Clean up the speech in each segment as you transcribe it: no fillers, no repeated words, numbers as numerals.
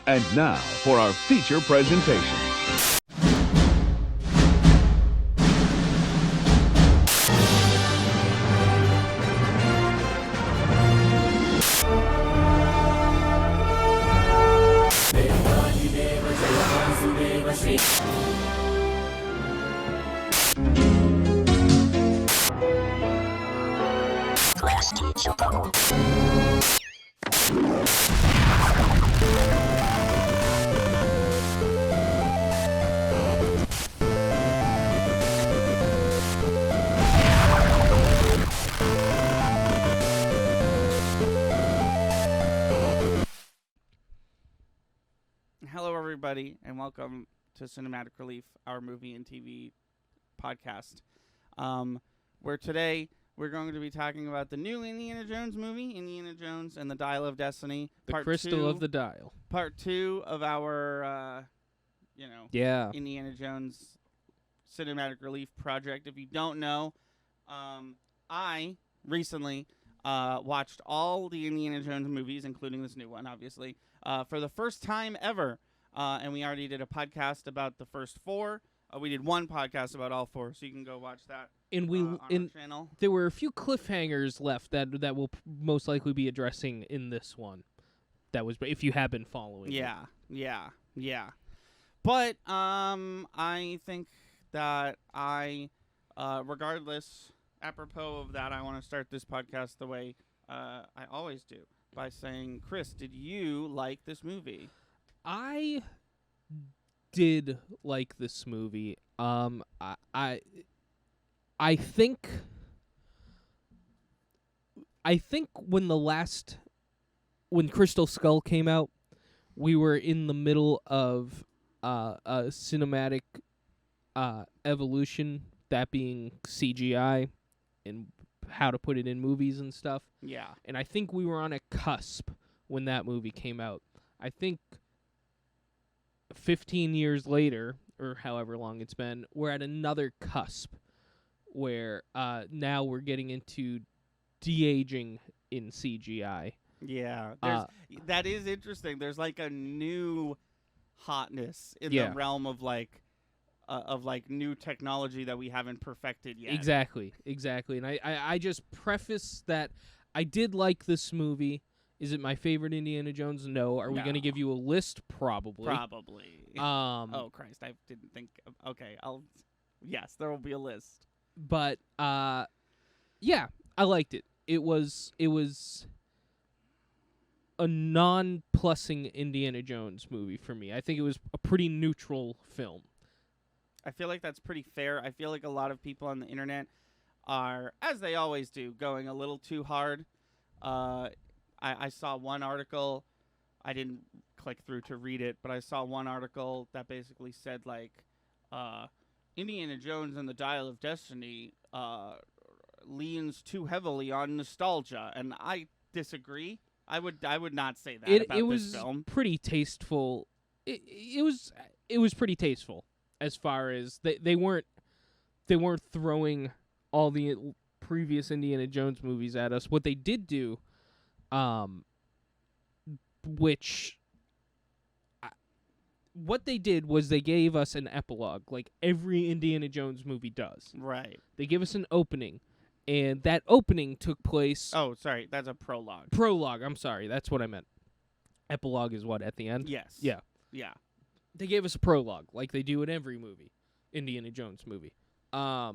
And now for our feature presentation. Hello, everybody, and welcome to Cinematic Relief, our movie and TV podcast. Where today we're going to be talking about the new Indiana Jones movie, Indiana Jones and the Dial of Destiny. The Crystal of the Dial. Part 2 of our, Indiana Jones Cinematic Relief project. If you don't know, I recently watched all the Indiana Jones movies, including this new one, obviously, for the first time ever. And we already did a podcast about the first 4. We did one podcast about all 4, so you can go watch that and on our channel. There were a few cliffhangers left that we'll most likely be addressing in this one. That was if you have been following. Yeah. But I think that regardless, apropos of that, I want to start this podcast the way I always do, by saying, Chris, did you like this movie? I did like this movie. I think when Crystal Skull came out, we were in the middle of a cinematic evolution, that being CGI and how to put it in movies and stuff. Yeah. And I think we were on a cusp when that movie came out. I think 15 years later, or however long it's been, we're at another cusp where now we're getting into de-aging in CGI. Yeah, that is interesting. There's like a new hotness in the realm of new technology that we haven't perfected yet. Exactly. And I just preface that I did like this movie. Is it my favorite Indiana Jones? No. Are we going to give you a list? Probably. Oh, Christ. I didn't think. Okay. Yes, there will be a list. But, yeah, I liked it. It was a non-plussing Indiana Jones movie for me. I think it was a pretty neutral film. I feel like that's pretty fair. I feel like a lot of people on the internet are, as they always do, going a little too hard. I saw one article. I didn't click through to read it, but I saw one article that basically said, Indiana Jones and the Dial of Destiny leans too heavily on nostalgia, and I disagree. I would not say that about this film. It was pretty tasteful. It was pretty tasteful as far as they weren't throwing all the previous Indiana Jones movies at us. What they did do, what they did was they gave us an epilogue, like every Indiana Jones movie does. Right. They give us an opening, and that opening took place... Oh, sorry, that's a prologue. Prologue, I'm sorry, that's what I meant. Epilogue is what, at the end? Yes. Yeah. They gave us a prologue, like they do in every movie, Indiana Jones movie. Now,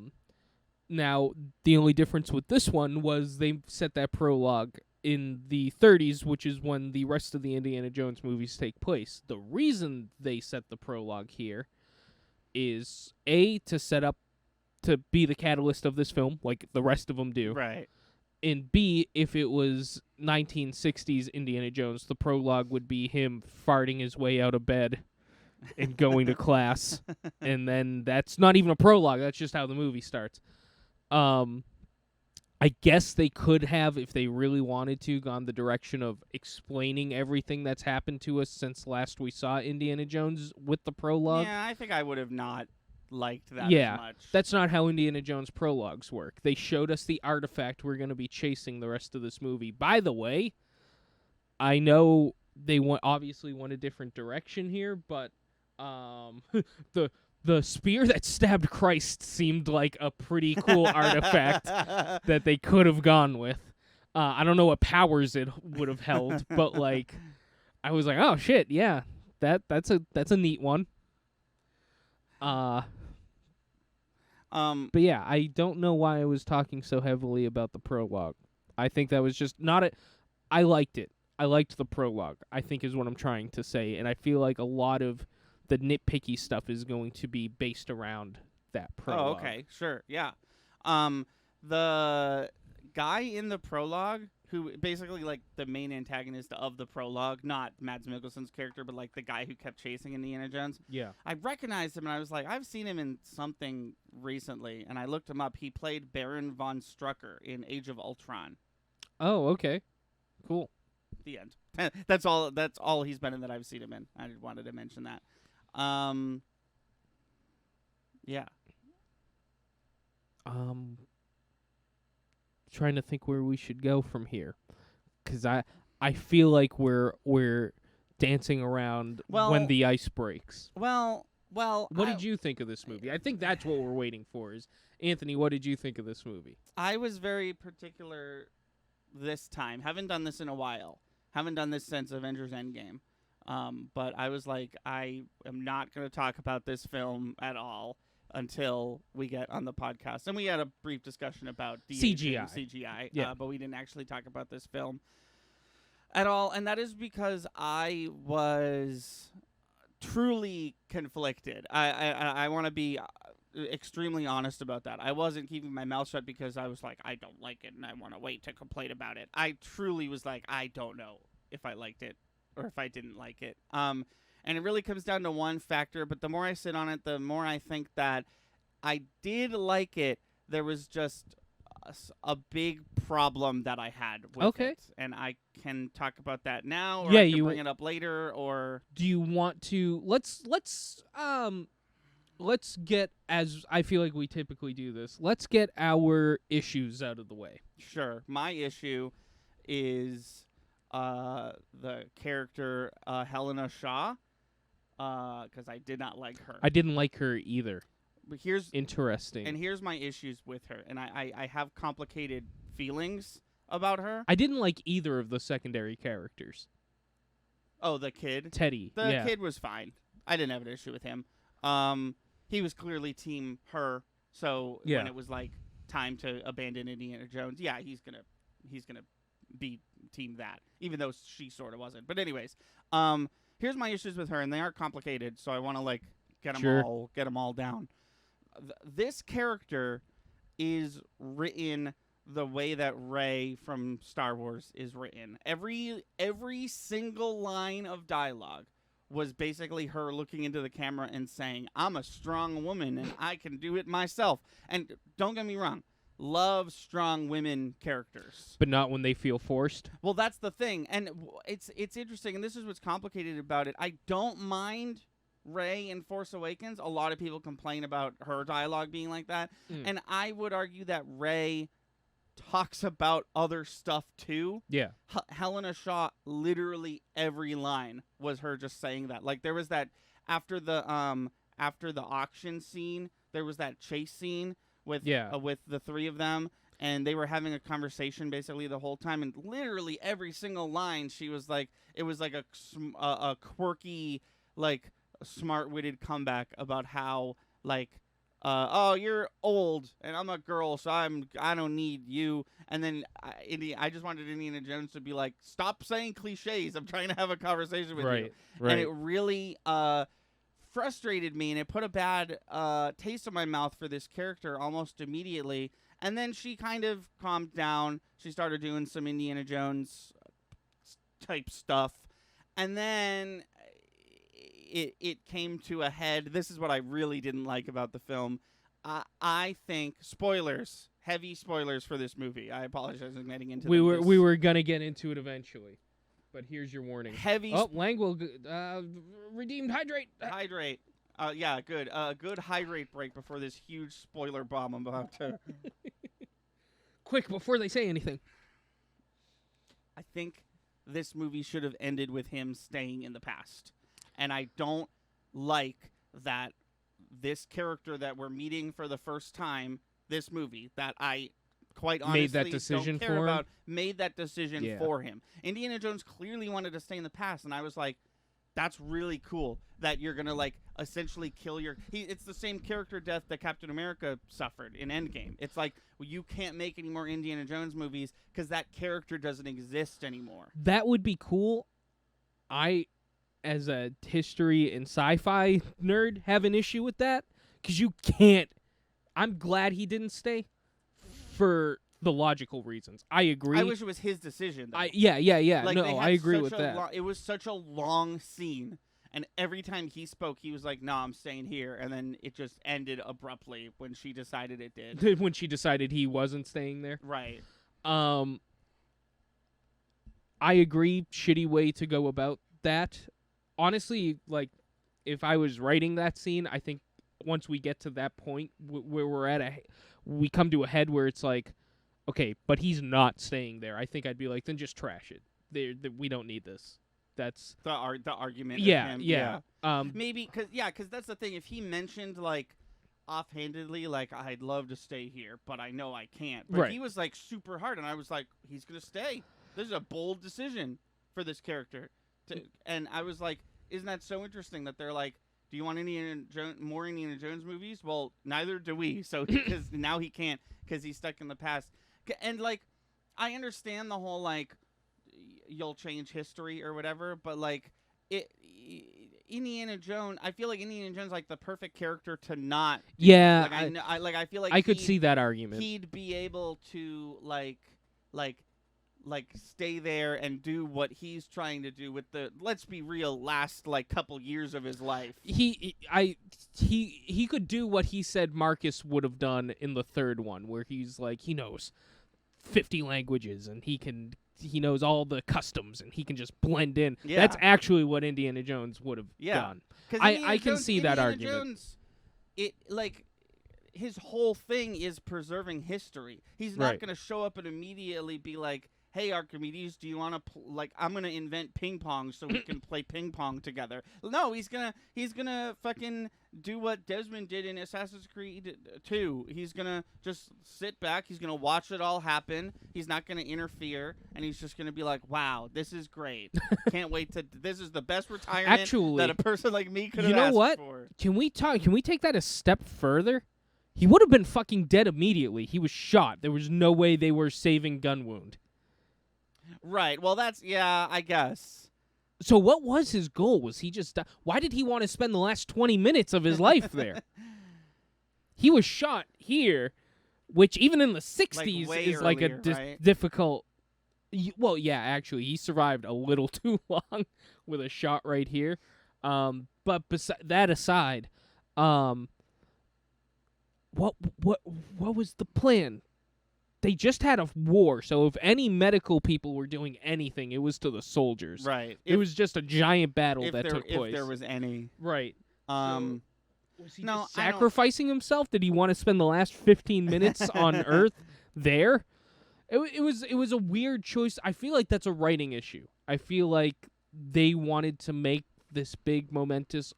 the only difference with this one was they set that prologue in the 30s, which is when the rest of the Indiana Jones movies take place. The reason they set the prologue here is, A, to set up to be the catalyst of this film, like the rest of them do. Right. And B, if it was 1960s Indiana Jones, the prologue would be him farting his way out of bed and going to class. And then that's not even a prologue. That's just how the movie starts. I guess they could have, if they really wanted to, gone the direction of explaining everything that's happened to us since last we saw Indiana Jones with the prologue. Yeah, I think I would have not liked that as much. That's not how Indiana Jones prologues work. They showed us the artifact we're going to be chasing the rest of this movie. By the way, I know they obviously went a different direction here, but the spear that stabbed Christ seemed like a pretty cool artifact that they could have gone with. I don't know what powers it would have held, but like I was like, oh shit, yeah, that's a neat one. But yeah, I don't know why I was talking so heavily about the prologue. I think that was just not it. I liked it. I liked the prologue, I think is what I'm trying to say, and I feel like a lot of the nitpicky stuff is going to be based around that prologue. Oh, okay, sure, yeah. The guy in the prologue, who basically like the main antagonist of the prologue, not Mads Mikkelsen's character, but like the guy who kept chasing Indiana Jones. Yeah. I recognized him and I was like, I've seen him in something recently, and I looked him up. He played Baron von Strucker in Age of Ultron. Oh, okay. Cool. The end. That's all he's been in that I've seen him in. I just wanted to mention that. Yeah. Trying to think where we should go from here, because I feel like we're dancing around when the ice breaks. Well. What did you think of this movie? I think that's what we're waiting for. Is Anthony, what did you think of this movie? I was very particular this time. Haven't done this in a while. Haven't done this since Avengers Endgame. But I was like, I am not going to talk about this film at all until we get on the podcast. And we had a brief discussion about CGI. Yeah. But we didn't actually talk about this film at all. And that is because I was truly conflicted. I want to be extremely honest about that. I wasn't keeping my mouth shut because I was like, I don't like it and I want to wait to complain about it. I truly was like, I don't know if I liked it or if I didn't like it. And it really comes down to one factor, but the more I sit on it, the more I think that I did like it. There was just a big problem that I had with it. And I can talk about that now, or I can bring it up later, or... Do you want to... Let's get, as I feel like we typically do this, let's get our issues out of the way. Sure. My issue is the character Helena Shaw, because I did not like her. I didn't like her either. But here's interesting. And here's my issues with her, and I have complicated feelings about her. I didn't like either of the secondary characters. Oh, the kid? Teddy. The kid was fine. I didn't have an issue with him. He was clearly team her, so when it was like time to abandon Indiana Jones, he's gonna be team that, even though she sort of wasn't. But anyways, here's my issues with her, and they are complicated, so I want to like get them all down. This character is written the way that Rey from Star Wars is written. Every single line of dialogue was basically her looking into the camera and saying, I'm a strong woman and I can do it myself. And don't get me wrong, love strong women characters. But not when they feel forced? Well, that's the thing. And it's interesting, and this is what's complicated about it. I don't mind Rey in Force Awakens. A lot of people complain about her dialogue being like that. And I would argue that Rey talks about other stuff too. Yeah. Helena Shaw, literally every line was her just saying that. Like there was that after the auction scene, there was that chase scene with the three of them, and they were having a conversation basically the whole time, and literally every single line she was like, it was like a quirky, like smart-witted comeback about how like oh, you're old and I'm a girl, so I don't need you. And then I just wanted Indiana Jones to be like, stop saying cliches. I'm trying to have a conversation with you. Right. And it really frustrated me, and it put a bad taste in my mouth for this character almost immediately. And then she kind of calmed down. She started doing some Indiana Jones type stuff. And then it came to a head. This is what I really didn't like about the film. I think spoilers, heavy spoilers for this movie. I apologize for getting into we were gonna get into it eventually, but here's your warning. Lang will redeemed hydrate. Hydrate. Yeah, good. Good hydrate break before this huge spoiler bomb I'm about to. Quick, before they say anything. I think this movie should have ended with him staying in the past. And I don't like that this character that we're meeting for the first time, this movie, that I quite honestly made that decision don't care for about, made that decision for him. Indiana Jones clearly wanted to stay in the past, and I was like, that's really cool that you're going to, like, essentially kill your... It's the same character death that Captain America suffered in Endgame. It's like, well, you can't make any more Indiana Jones movies because that character doesn't exist anymore. That would be cool. I, as a history and sci-fi nerd, have an issue with that because you can't... I'm glad he didn't stay for the logical reasons. I agree. I wish it was his decision, though. Yeah. Like, no, I agree with that. It was such a long scene, and every time he spoke, he was like, no, I'm staying here, and then it just ended abruptly when she decided it did. When she decided he wasn't staying there. Right. I agree, shitty way to go about that. Honestly, like, if I was writing that scene, I think once we get to that point where we're at we come to a head where it's like, okay, but he's not staying there. I think I'd be like, then just trash it. We don't need this. That's the argument. Yeah. Maybe because that's the thing. If he mentioned, like, offhandedly, like, I'd love to stay here, but I know I can't. But right. He was like super hard, and I was like, he's gonna stay. This is a bold decision for this character. And I was like, isn't that so interesting that they're like, do you want more Indiana Jones movies? Well, neither do we. So because now he can't because he's stuck in the past. And, like, I understand the whole, like, you'll change history or whatever, but, like, Indiana Jones, I feel like Indiana Jones, like, the perfect character to not do. Yeah. Like, I feel like I could see that argument. He'd be able to, like stay there and do what he's trying to do with the, let's be real, last, like, couple years of his life. He could do what he said Marcus would have done in the third one, where he's like, he knows 50 languages and he knows all the customs and he can just blend in. Yeah. That's actually what Indiana Jones would have done. I can see that argument. Jones, his whole thing is preserving history. He's not going to show up and immediately be like, hey, Archimedes, do you want to I'm going to invent ping pong so we can play ping pong together. No, he's going to fucking do what Desmond did in Assassin's Creed 2. He's going to just sit back. He's going to watch it all happen. He's not going to interfere, and he's just going to be like, wow, this is great. Can't wait this is the best retirement that a person like me could have asked for. You know what? Can we take that a step further? He would have been fucking dead immediately. He was shot. There was no way they were saving gun wound. Right. Well, I guess. So what was his goal? Was he just... why did he want to spend the last 20 minutes of his life there? He was shot here, which even in the 60s is like a difficult... Well, yeah, actually, he survived a little too long with a shot right here. But that aside, what was the plan? They just had a war, so if any medical people were doing anything, it was to the soldiers. Right. It was just a giant battle that took place. If there was any. Right. Was he just sacrificing himself? Did he want to spend the last 15 minutes on Earth there? It was a weird choice. I feel like that's a writing issue. I feel like they wanted to make this big momentous,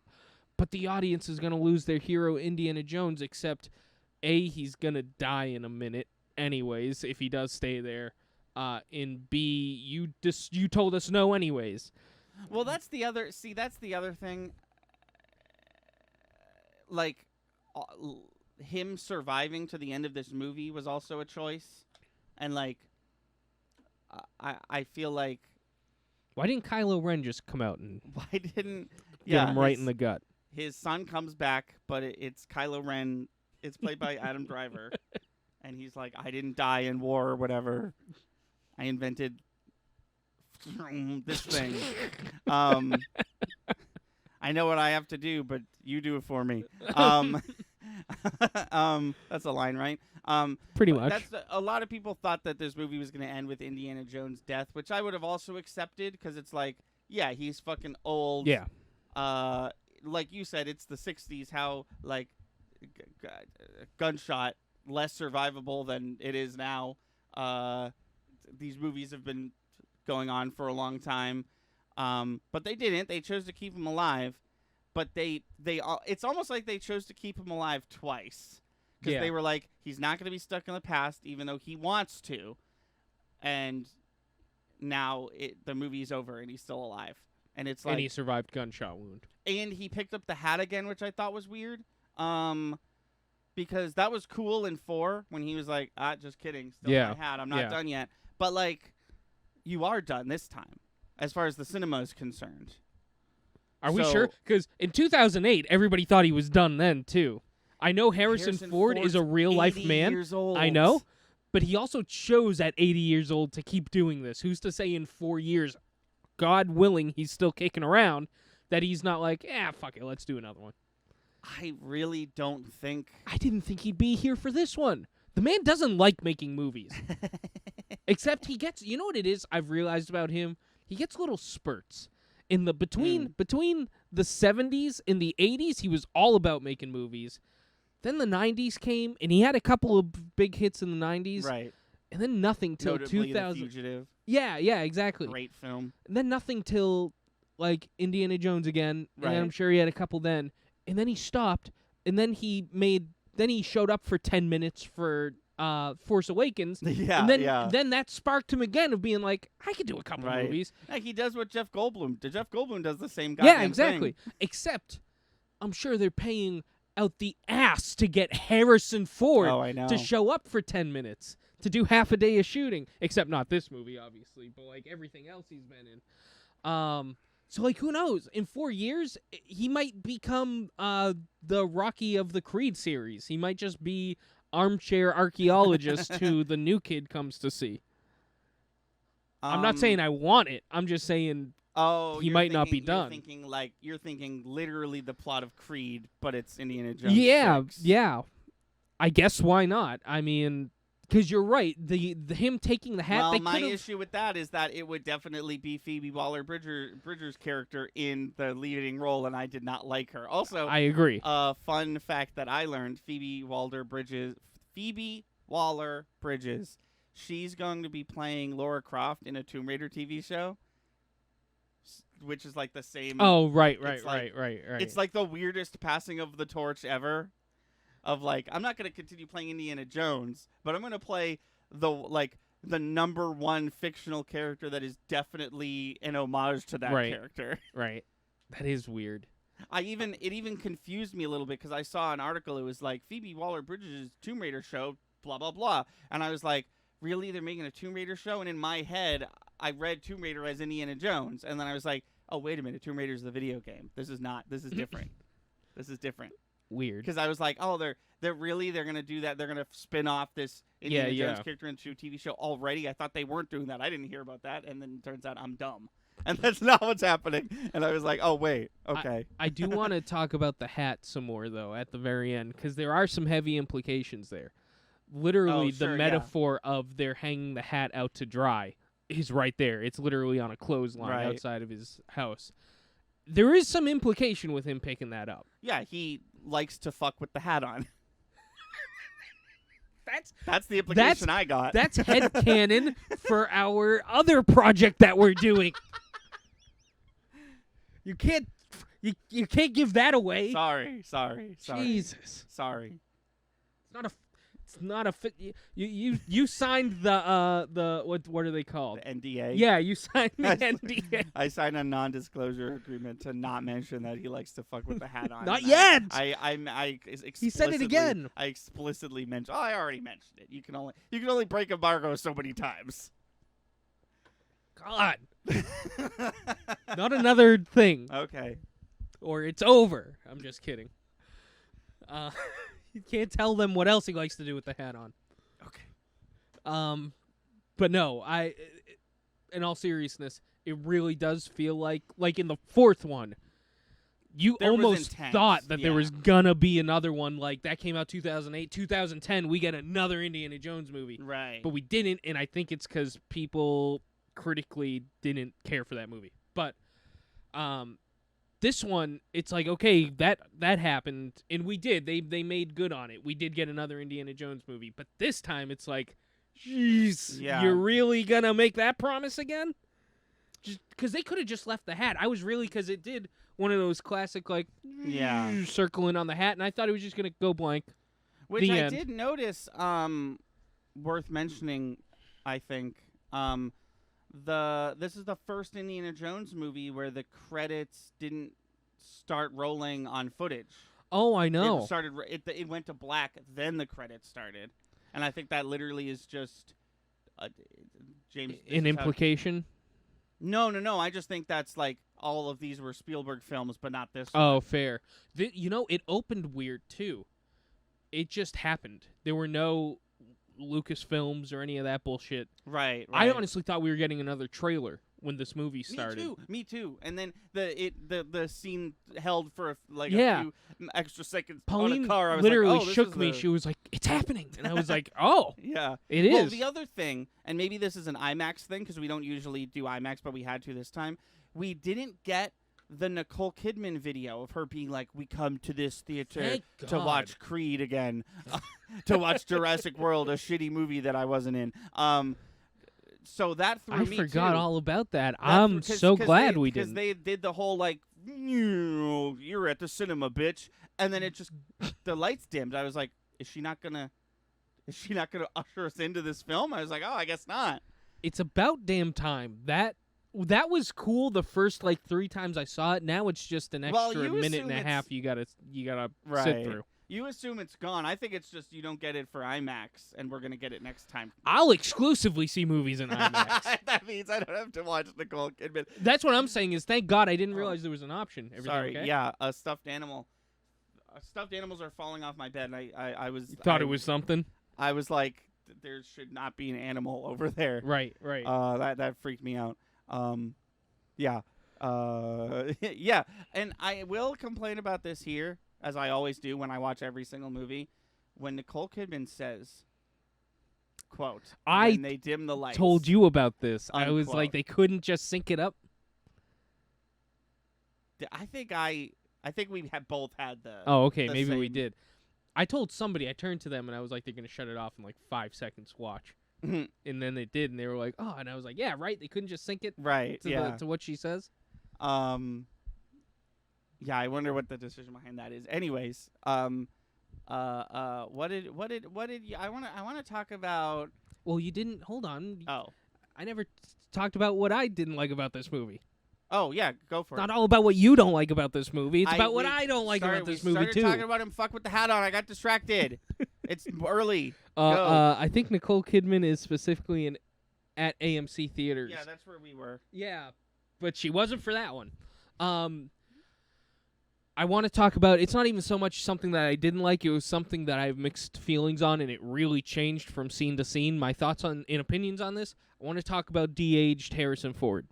but the audience is going to lose their hero Indiana Jones, except A, he's going to die in a minute anyways if he does stay there, and B, you told us no anyways. Well, that's the other thing. Like, him surviving to the end of this movie was also a choice, and like, I feel like, why didn't Kylo Ren just come out and get him right in the gut? His son comes back, but it's Kylo Ren. It's played by Adam Driver. And he's like, I didn't die in war or whatever. I invented this thing. I know what I have to do, but you do it for me. That's a line, right? Pretty much. A lot of people thought that this movie was going to end with Indiana Jones' death, which I would have also accepted because it's like, yeah, he's fucking old. Yeah. Like you said, it's the 60s, how, like, gunshot, less survivable than it is now. These movies have been going on for a long time. But they didn't. They chose to keep him alive. But it's almost like they chose to keep him alive twice. Because they were like, he's not going to be stuck in the past, even though he wants to. And now the movie's over, and he's still alive. And it's like, and he survived gunshot wound. And he picked up the hat again, which I thought was weird. Because that was cool in 4 when he was like, just kidding, still my hat, I'm not done yet. But like, you are done this time, as far as the cinema is concerned. Are we sure? Because in 2008, everybody thought he was done then too. I know Harrison Ford is a real life man. Years old. I know, but he also chose at 80 years old to keep doing this. Who's to say in 4 years, God willing, he's still kicking around, that he's not like, fuck it, let's do another one. I really don't think... I didn't think he'd be here for this one. The man doesn't like making movies. Except he gets... You know what it is I've realized about him? He gets little spurts. In the between the 70s and the 80s, he was all about making movies. Then the 90s came, and he had a couple of big hits in the 90s. Right. And then nothing till Notably 2000. The Fugitive. Yeah, exactly. Great film. And then nothing till, like, Indiana Jones again. Right. And I'm sure he had a couple then. And then he stopped. And then he showed up for 10 minutes for Force Awakens. Yeah, and then that sparked him again of being like, I could do a couple movies. Like he does what Jeff Goldblum. Jeff Goldblum does the same Yeah, exactly. thing. Except, I'm sure they're paying out the ass to get Harrison Ford to show up for 10 minutes to do half a day of shooting. Except not this movie, obviously, but like everything else he's been in. So like, who knows? In 4 years, he might become the Rocky of the Creed series. He might just be armchair archaeologist who the new kid comes to see. I'm not saying I want it. I'm just saying he might not be done. You're thinking literally the plot of Creed, but it's Indiana Jones. Yeah. I guess why not? I mean, because you're right. The him taking the hat. Well, my issue with that is that it would definitely be Phoebe Waller-Bridger's character in the leading role, and I did not like her. Also, I agree. Fun fact that I learned: Phoebe Waller-Bridges. She's going to be playing Lara Croft in a Tomb Raider TV show, which is like the same. Oh, right. It's like the weirdest passing of the torch ever. Of like, I'm not going to continue playing Indiana Jones, but I'm going to play the number one fictional character that is definitely an homage to that character. Right. That is weird. It even confused me a little bit because I saw an article. It was like Phoebe Waller-Bridges' Tomb Raider show, blah blah blah, and I was like, really? They're making a Tomb Raider show? And in my head, I read Tomb Raider as Indiana Jones, and then I was like, oh wait a minute, Tomb Raider is the video game. This is not. This is different. This is different. Weird. Because I was like, oh, they're gonna do that. They're gonna spin off this Indiana Jones character into a TV show already. I thought they weren't doing that. I didn't hear about that, and then it turns out I'm dumb. And that's not what's happening. And I was like, oh, wait, okay. I do want to talk about the hat some more, though, at the very end, because there are some heavy implications there. Literally, the metaphor of they're hanging the hat out to dry is right there. It's literally on a clothesline outside of his house. There is some implication with him picking that up. Yeah, he likes to fuck with the hat on. That's the implication I got. That's headcanon for our other project that we're doing. You can't give that away. Sorry. Jesus. Sorry. It's not a fit. You signed the what are they called? The NDA. Yeah, you signed the NDA. I signed a non-disclosure agreement to not mention that he likes to fuck with the hat on. Not yet. I he said it again. I explicitly mentioned. Oh, I already mentioned it. You can only break embargo so many times. God. Not another thing. Okay. Or it's over. I'm just kidding. You can't tell them what else he likes to do with the hat on. Okay. But no, in all seriousness, it really does feel like in the fourth one, you almost thought that there was gonna be another one. Like that came out 2008, 2010. We get another Indiana Jones movie, right? But we didn't, and I think it's because people critically didn't care for that movie. But this one, it's like, okay, that happened, and we did. They made good on it. We did get another Indiana Jones movie, but this time it's like, jeez, you're really gonna make that promise again? just because they could have just left the hat. I was really because it did one of those classic circling on the hat, and I thought it was just gonna go blank. Which I did notice. Worth mentioning, I think. This is the first Indiana Jones movie where the credits didn't start rolling on footage. Oh, I know. It went to black, then the credits started, and I think that literally is just James. An implication. No. I just think that's like all of these were Spielberg films, but not this one. Oh, fair. It opened weird too. It just happened. There were no Lucasfilms or any of that bullshit. Right. I honestly thought we were getting another trailer when this movie started. Me too. And then the scene held for a few extra seconds Pauline on a car. I was literally like, shook me. She was like, "It's happening," and I was like, "Oh, yeah, it is." Well, the other thing, and maybe this is an IMAX thing because we don't usually do IMAX, but we had to this time. We didn't get the Nicole Kidman video of her being like, "We come to this theater to watch Creed again, to watch Jurassic World, a shitty movie that I wasn't in." So that threw me. I forgot all about that. I'm so glad we didn't. Because they did the whole like, "You're at the cinema, bitch," and then it just the lights dimmed. I was like, "Is she not gonna usher us into this film?" I was like, "Oh, I guess not." It's about damn time. That was cool the first 3 times I saw it. Now it's just an extra minute and a half you gotta sit through. You assume it's gone. I think it's just you don't get it for IMAX, and we're gonna get it next time. I'll exclusively see movies in IMAX. That means I don't have to watch Nicole Kidman. That's what I'm saying. Is thank God I didn't realize there was an option. Everything Sorry, okay? Yeah, a stuffed animal. Stuffed animals are falling off my bed. And I was thought it was something. I was like, there should not be an animal over there. Right. That freaked me out. Yeah. Yeah. And I will complain about this here, as I always do when I watch every single movie. When Nicole Kidman says, quote, when they dim the lights. Told you about this. Unquote. I was like, they couldn't just sync it up. I think we have both had the. Oh, okay. Maybe we did. I told somebody, I turned to them and I was like, they're going to shut it off in 5 seconds. Watch. And then they did, and they were like, "Oh," and I was like, "Yeah, right." They couldn't just sync it, to what she says. Yeah, I wonder what the decision behind that is. Anyways, what did you? I want to talk about. Well, you didn't. Hold on. Oh, I never talked about what I didn't like about this movie. Oh yeah, go for it. Not all about what you don't like about this movie. It's about what I don't like about this movie too. We started talking about him. Fuck with the hat on. I got distracted. It's early. I think Nicole Kidman is specifically at AMC theaters. Yeah, that's where we were. Yeah, but she wasn't for that one. I want to talk about. It's not even so much something that I didn't like. It was something that I have mixed feelings on, and it really changed from scene to scene. My thoughts and opinions on this. I want to talk about de-aged Harrison Ford.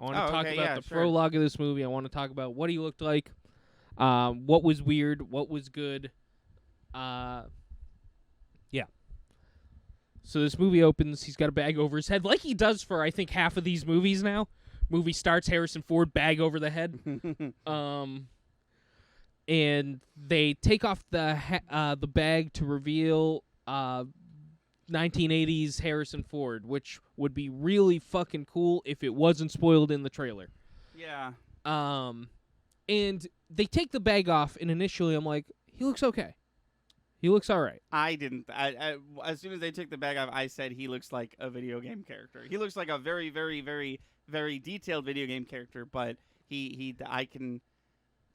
I want to talk about the prologue of this movie. I want to talk about what he looked like, what was weird, what was good. Yeah. So this movie opens. He's got a bag over his head, like he does for, I think, half of these movies now. Movie starts, Harrison Ford, bag over the head. And they take off the bag to reveal 1980s Harrison Ford, which would be really fucking cool if it wasn't spoiled in the trailer. Yeah. And they take the bag off, and initially I'm like, he looks okay. He looks all right. I didn't. As soon as they took the bag off, I said he looks like a video game character. He looks like a very, very, very, very detailed video game character, but I can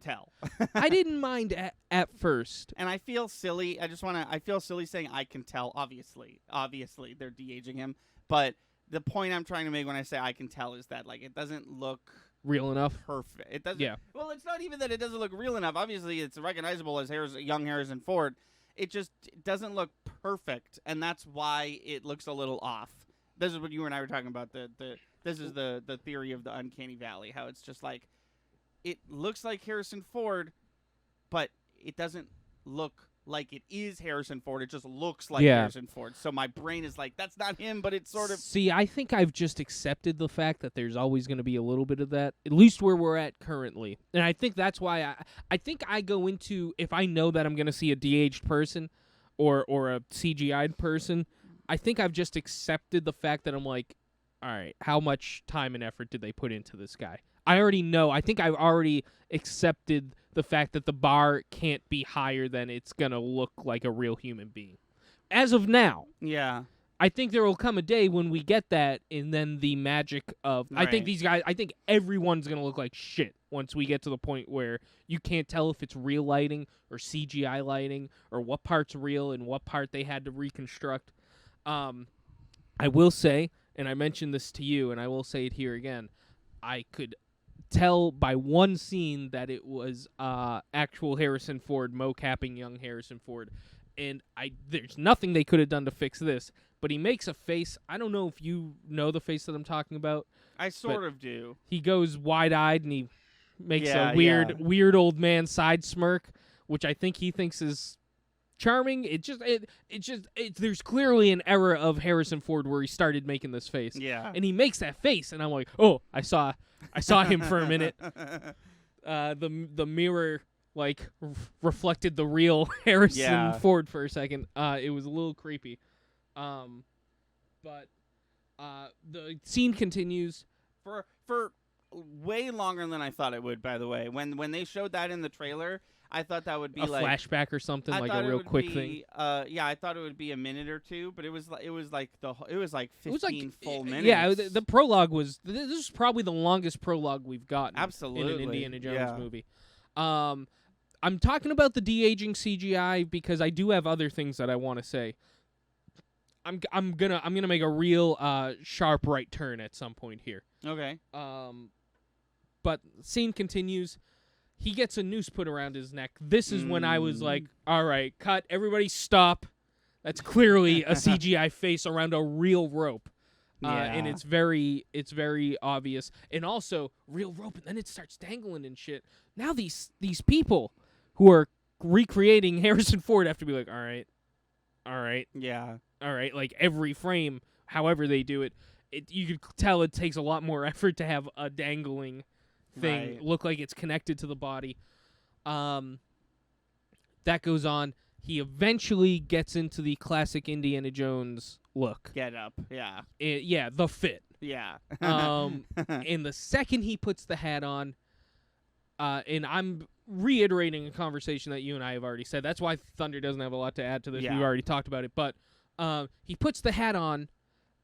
tell. I didn't mind at first. And I feel silly. I feel silly saying I can tell. Obviously, they're de-aging him. But the point I'm trying to make when I say I can tell is that it doesn't look real enough. Perfect. It doesn't. Yeah. Well, it's not even that it doesn't look real enough. Obviously, it's recognizable as young Harrison Ford. It just doesn't look perfect, and that's why it looks a little off. This is what you and I were talking about. This is the theory of the uncanny valley. How it's just like it looks like Harrison Ford, but it doesn't look like it is Harrison Ford. It just looks like Harrison Ford. So my brain is like, that's not him, but it's sort of. See, I think I've just accepted the fact that there's always going to be a little bit of that, at least where we're at currently. And I think that's why I think I go into, if I know that I'm going to see a de-aged person or a CGI'd person, I think I've just accepted the fact that I'm like, all right, how much time and effort did they put into this guy? I already know. I think I've already accepted the fact that the bar can't be higher than it's going to look like a real human being. As of now. Yeah. I think there will come a day when we get that, and then the magic of... Right. I think everyone's going to look like shit once we get to the point where you can't tell if it's real lighting or CGI lighting or what part's real and what part they had to reconstruct. I will say, and I mentioned this to you, and I will say it here again, I could tell by one scene that it was actual Harrison Ford mocapping young Harrison Ford, and there's nothing they could have done to fix this, but he makes a face. I don't know if you know the face that I'm talking about. I sort of do. He goes wide-eyed, and he makes a weird old man side smirk, which I think he thinks is charming. There's clearly an era of Harrison Ford where he started making this face. Yeah. And he makes that face, and I'm like, oh, I saw him for a minute. The mirror reflected the real Harrison Ford for a second. It was a little creepy. But the scene continues for way longer than I thought it would. By the way, when they showed that in the trailer, I thought that would be a flashback or something, like a real quick thing. I thought it would be a minute or two, but it was like 15 full minutes. Yeah, the prologue was. This is probably the longest prologue we've gotten. Absolutely. In an Indiana Jones movie. I'm talking about the de-aging CGI because I do have other things that I want to say. I'm gonna make a real sharp right turn at some point here. Okay. But scene continues. He gets a noose put around his neck. This is when I was like, all right, cut. Everybody stop. That's clearly a CGI face around a real rope. And it's very obvious. And also, real rope, and then it starts dangling and shit. Now these people who are recreating Harrison Ford have to be like, all right. Yeah. All right, like every frame, however they do it, you could tell it takes a lot more effort to have a dangling thing look like it's connected to the body. That goes on. He eventually gets into the classic Indiana Jones look. Get up, yeah. The fit. Yeah. And the second he puts the hat on, and I'm reiterating a conversation that you and I have already said. That's why Thunder doesn't have a lot to add to this. Yeah. We've already talked about it. But he puts the hat on,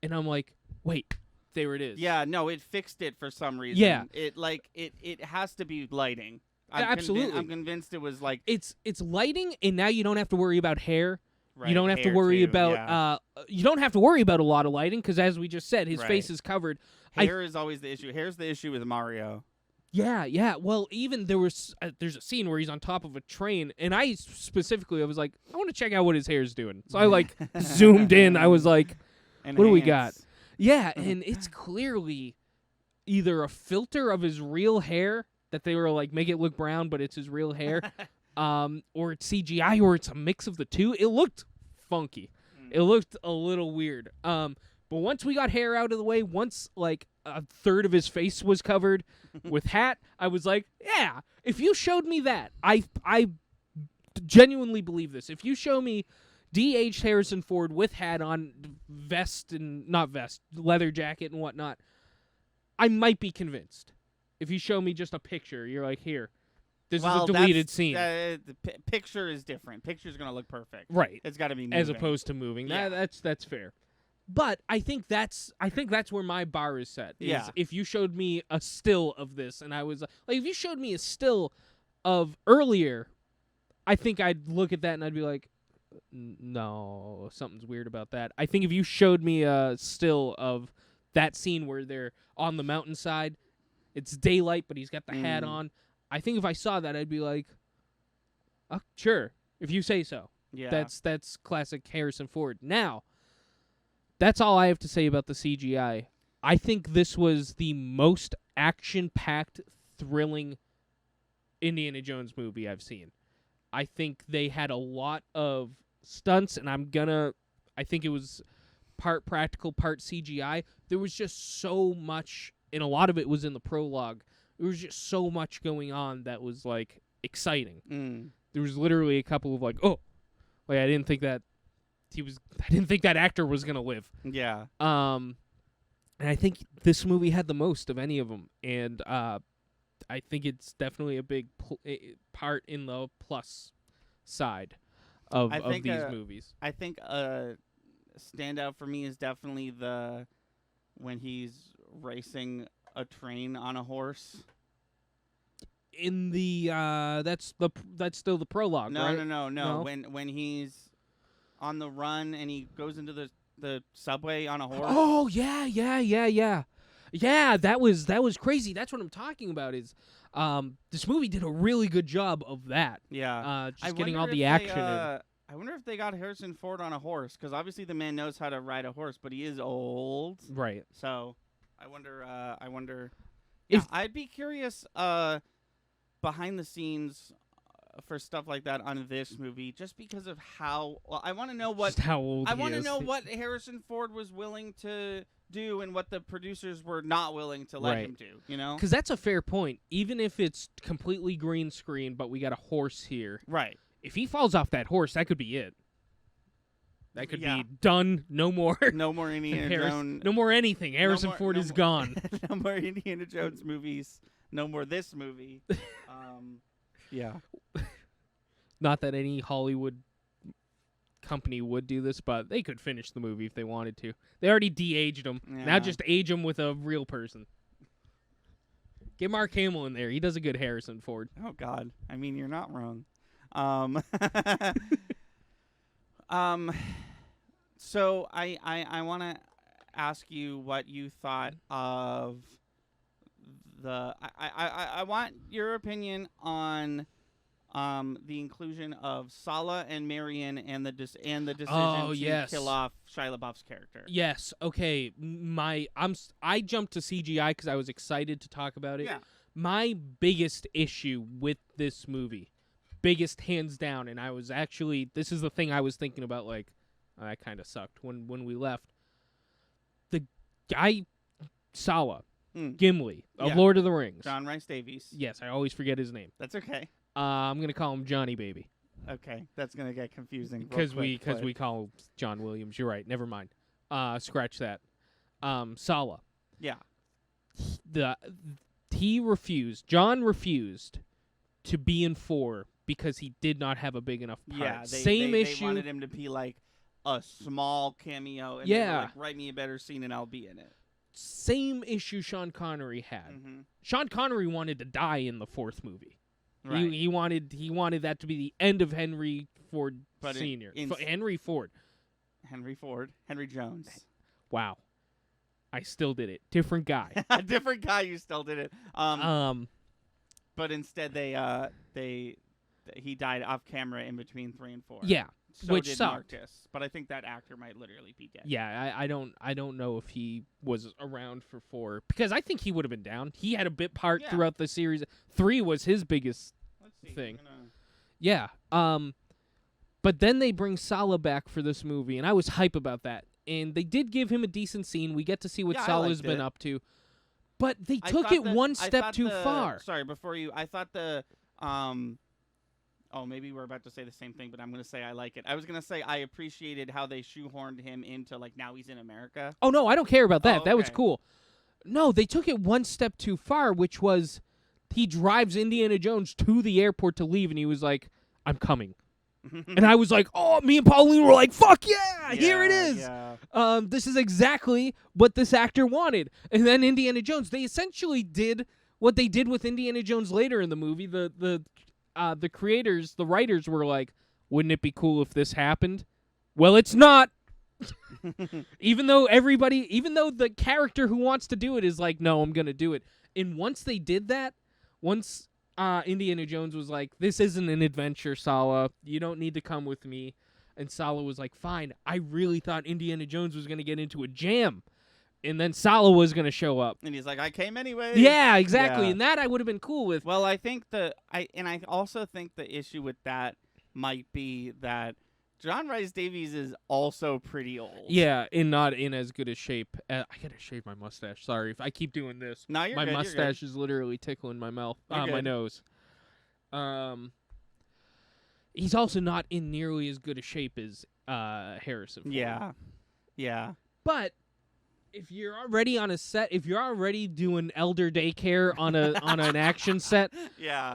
and I'm like, wait, there it is. Yeah, no, it fixed it for some reason. Yeah. It has to be lighting. Absolutely. I'm convinced it was like... It's lighting, and now you don't have to worry about hair. Right, you don't have to worry about you don't have to worry about a lot of lighting because, as we just said, his face is covered. Hair is always the issue. Hair's the issue with Mario. Yeah. Well, even there's a scene where he's on top of a train, and I was like, I want to check out what his hair's doing. So I zoomed in. I was like, what do we got? Yeah, and it's clearly either a filter of his real hair that they were like, make it look brown, but it's his real hair, or it's CGI, or it's a mix of the two. It looked funky. It looked a little weird. But once we got hair out of the way, once like a third of his face was covered with hat, I was like, yeah, if you showed me that, I genuinely believe this. If you show me de-aged Harrison Ford with hat on, leather jacket and whatnot, I might be convinced. If you show me just a picture, you're like, here, this is a deleted scene. The picture is different. Picture's going to look perfect. Right. It's got to be moving. As opposed to moving. Yeah. That's fair. But I think that's where my bar is set. Is if you showed me a still of this, and I was like, if you showed me a still of earlier, I think I'd look at that and I'd be like, no, something's weird about that. I think if you showed me a still of that scene where they're on the mountainside, it's daylight, but he's got the hat on. I think if I saw that, I'd be like, sure, if you say so. Yeah. That's classic Harrison Ford. Now, that's all I have to say about the CGI. I think this was the most action-packed, thrilling Indiana Jones movie I've seen. I think they had a lot of stunts, and I think it was part practical, part CGI. There was just so much, and a lot of it was in the prologue. There was just so much going on that was, like, exciting. There was literally a couple of, I didn't think that actor was going to live. Yeah. And I think this movie had the most of any of them. And I think it's definitely a big part in the plus side of these movies. I think a standout for me is definitely when he's racing a train on a horse. In the that's still the prologue, right? No. When he's on the run and he goes into the subway on a horse. Oh yeah. Yeah, that was crazy. That's what I'm talking about. Is this movie did a really good job of that. Yeah, just getting all the action in. I wonder if they got Harrison Ford on a horse, because obviously the man knows how to ride a horse, but he is old. Right. So I wonder. Yeah, I'd be curious behind the scenes for stuff like that on this movie, just because of how. Well, I want to know what. Just how old I want to know what Harrison Ford was willing to do and what the producers were not willing to let him do. You know, because that's a fair point. Even if it's completely green screen, but we got a horse here. Right. If he falls off that horse, that could be it. That could be done. No more. No more Indiana Jones. No more anything. Harrison Ford is gone. No more Indiana Jones movies. No more this movie. Yeah. Not that any Hollywood company would do this, but they could finish the movie if they wanted to. They already de-aged him. Yeah. Now just age him with a real person. Get Mark Hamill in there. He does a good Harrison Ford. Oh, God. I mean, you're not wrong. So I want to ask you what you thought of I want your opinion on the inclusion of Sala and Marion and the decision to kill off Shia LaBeouf's character. Yes. Okay. I jumped to CGI because I was excited to talk about it. Yeah. My biggest issue with this movie, biggest hands down, and this is the thing I was thinking about, like, that kind of sucked when we left. The guy, Sala, Gimli, of Lord of the Rings. John Rhys Davies. Yes, I always forget his name. That's okay. I'm going to call him Johnny Baby. Okay, that's going to get confusing. Because we call John Williams. You're right. Never mind. Scratch that. Sala. Yeah. John refused to be in 4 because he did not have a big enough part. Yeah, Same issue. They wanted him to be like a small cameo, and they were like, write me a better scene and I'll be in it. Same issue Sean Connery had. Mm-hmm. Sean Connery wanted to die in the 4th movie. Right. He wanted that to be the end of Henry Ford Sr. Henry Ford. Henry Jones. Wow. I still did it. Different guy. Different guy. You still did it. But instead he died off camera in between 3 and 4. Yeah, so which did sucked. Marcus, but I think that actor might literally be dead. Yeah, I don't know if he was around for 4 because I think he would have been down. He had a bit part throughout the series. 3 was his biggest thing. Yeah. But then they bring Sala back for this movie, and I was hype about that. And they did give him a decent scene. We get to see what Sala's been up to. But they took it one step too far. Sorry, I thought maybe we're about to say the same thing, but I'm going to say I like it. I was going to say I appreciated how they shoehorned him into, like, now he's in America. Oh, no, I don't care about that. Okay. That was cool. No, they took it one step too far, which was he drives Indiana Jones to the airport to leave, and he was like, I'm coming. And I was like, oh, me and Pauline were like, fuck yeah, here it is. Yeah. This is exactly what this actor wanted. And then Indiana Jones, they essentially did what they did with Indiana Jones later in the movie. The creators, the writers were like, wouldn't it be cool if this happened? Well, it's not. even though the character who wants to do it is like, no, I'm going to do it. And once they did that, Indiana Jones was like, this isn't an adventure, Sala. You don't need to come with me. And Sala was like, fine. I really thought Indiana Jones was going to get into a jam. And then Sala was going to show up. And he's like, I came anyway. Yeah, exactly. Yeah. And that I would have been cool with. Well, I think I also think the issue with that might be that John Rhys Davies is also pretty old. Yeah, and not in as good a shape. I gotta shave my mustache. Sorry if I keep doing this. No, you're my good, mustache is literally tickling my mouth, my nose. He's also not in nearly as good a shape as Harrison Ford. Yeah. But if you're already on a set, if you're already doing elder daycare on an action set,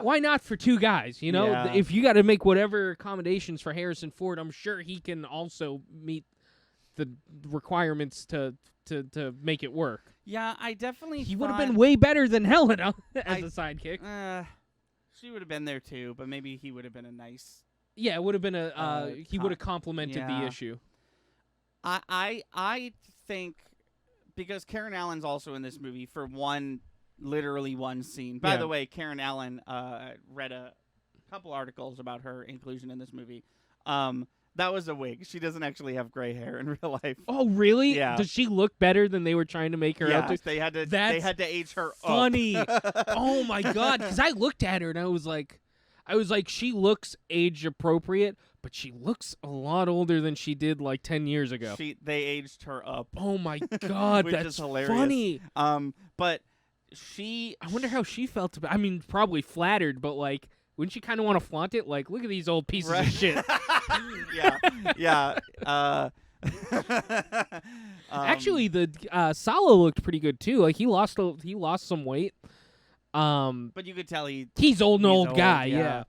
why not for two guys? You know, if you got to make whatever accommodations for Harrison Ford, I'm sure he can also meet the requirements to make it work. Yeah, I definitely. He would have been way better than Helena as a sidekick. She would have been there too, but maybe he would have been a nice. Yeah, it would have been he would have complemented the issue. I think. Because Karen Allen's also in this movie for literally one scene. By the way, Karen Allen, read a couple articles about her inclusion in this movie. That was a wig. She doesn't actually have gray hair in real life. Oh, really? Yeah. Does she look better than they were trying to make her out to? They had to age her funny. up. Oh my God! Because I looked at her and I was like, she looks age appropriate, but she looks a lot older than she did like 10 years ago. They aged her up. Oh my God, which that's is hilarious. funny. But I wonder how she felt about. I mean, probably flattered, but like, wouldn't she kind of want to flaunt it? Like, look at these old pieces of shit. Yeah. Actually, the Salo looked pretty good too. Like he lost some weight. But you could tell he's old guy. Yeah.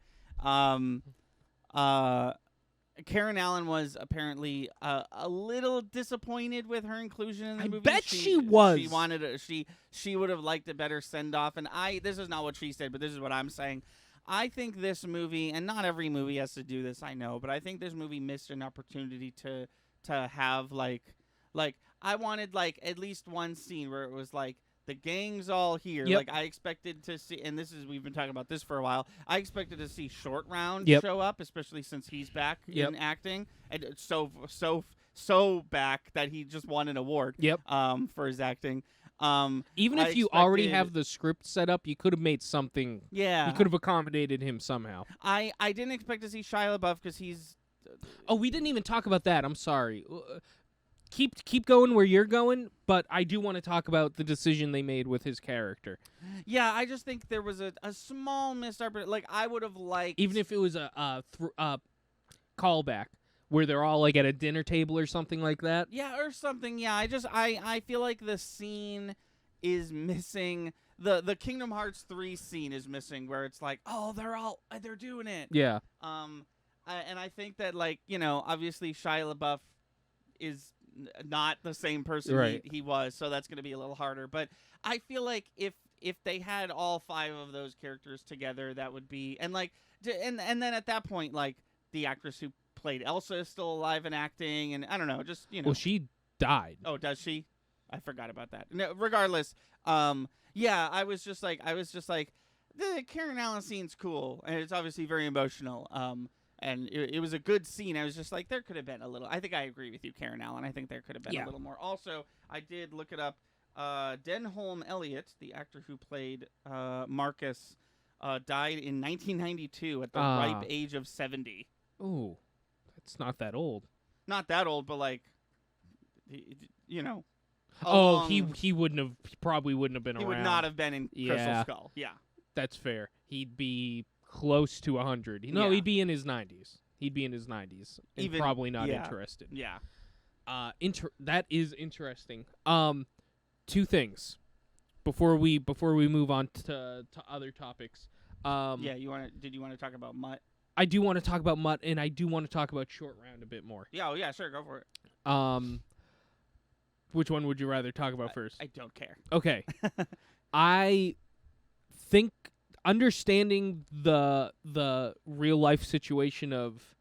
Karen Allen was apparently a little disappointed with her inclusion in the movie. I bet she was. She wanted she would have liked a better send off. And this is not what she said, but this is what I'm saying. I think this movie, and not every movie has to do this, I know, but I think this movie missed an opportunity to have like I wanted like at least one scene where it was like the gang's all here. Yep. Like I expected to see, and we've been talking about this for a while. I expected to see Short Round show up, especially since he's back in acting, and so back that he just won an award. For his acting. Even if you already have the script set up, you could have made something. Yeah, you could have accommodated him somehow. I didn't expect to see Shia LaBeouf because he's. Oh, we didn't even talk about that. I'm sorry. Keep going where you're going, but I do want to talk about the decision they made with his character. Yeah, I just think there was a small missed opportunity. Like I would have liked, even if it was a callback where they're all like at a dinner table or something like that. Yeah, or something. Yeah, I feel like the scene is missing. The Kingdom Hearts 3 scene is missing, where it's like, oh, they're doing it. Yeah. And I think that, like, you know, obviously Shia LaBeouf is not the same person he was, so that's going to be a little harder. But I feel like if they had all 5 of those characters together, that would be, and like, and then at that point, like, the actress who played Elsa is still alive and acting, and I don't know, just, you know. Well, she died. Oh, does she? I forgot about that. No, regardless, yeah, I was just like, the Karen Allen scene's cool, and it's obviously very emotional. And it was a good scene. I was just like, there could have been a little. I think I agree with you, Karen Allen. I think there could have been a little more. Also, I did look it up. Denholm Elliott, the actor who played Marcus, died in 1992 at the ripe age of 70. Ooh, that's not that old. Not that old, but like, you know. He probably wouldn't have been around. He would not have been in Crystal Skull. Yeah, that's fair. He'd be close to 100. No, he'd be in his 90s. And even, probably not interested. Yeah. That is interesting. 2 things before we move on to other topics. Did you want to talk about Mutt? I do want to talk about Mutt, and I do want to talk about Short Round a bit more. Yeah, sure, go for it. Which one would you rather talk about first? I don't care. Okay. I think understanding the real life situation of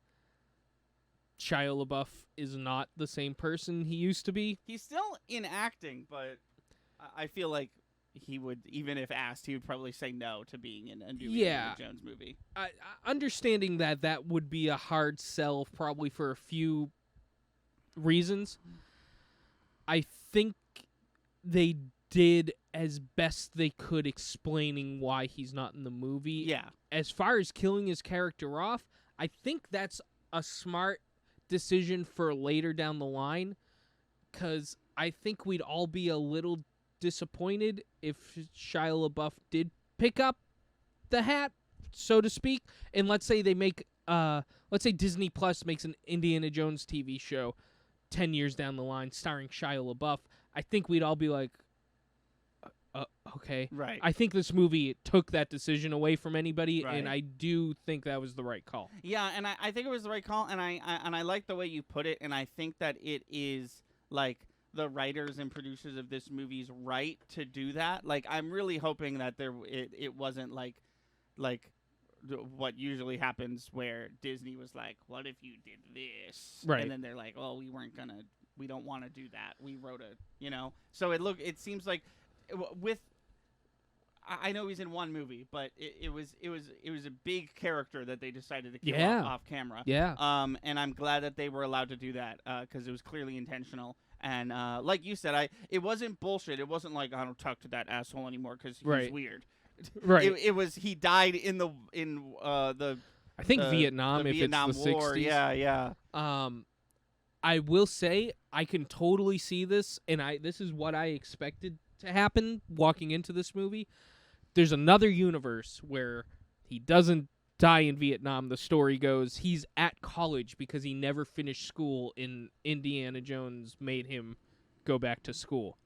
Shia LaBeouf is not the same person he used to be. He's still in acting, but I feel like he would, even if asked, he would probably say no to being in a new Indiana Jones movie. Understanding that would be a hard sell probably for a few reasons. I think they did as best they could explaining why he's not in the movie. Yeah. As far as killing his character off, I think that's a smart decision for later down the line, because I think we'd all be a little disappointed if Shia LaBeouf did pick up the hat, so to speak, and let's say Disney Plus makes an Indiana Jones TV show 10 years down the line starring Shia LaBeouf. I think we'd all be like, okay. Right. I think this movie took that decision away from anybody, Right. and I do think that was the right call. Yeah, and I think it was the right call, and I like the way you put it, and I think that it is, like, the writers and producers of this movie's right to do that. Like, I'm really hoping that it wasn't like what usually happens where Disney was like, what if you did this? Right. And then they're like, well, we don't want to do that. We wrote so it seems like I know he's in one movie, but it was a big character that they decided to kill off camera. Yeah. And I'm glad that they were allowed to do that because it was clearly intentional. And like you said, it wasn't bullshit. It wasn't like, I don't talk to that asshole anymore because he's weird. Right. It was he died in the I think Vietnam, the if Vietnam it's the War. 60s. Yeah. I will say I can totally see this, and this is what I expected to happen walking into this movie. There's another universe where he doesn't die in Vietnam. The story goes he's at college because he never finished school, and Indiana Jones made him go back to school,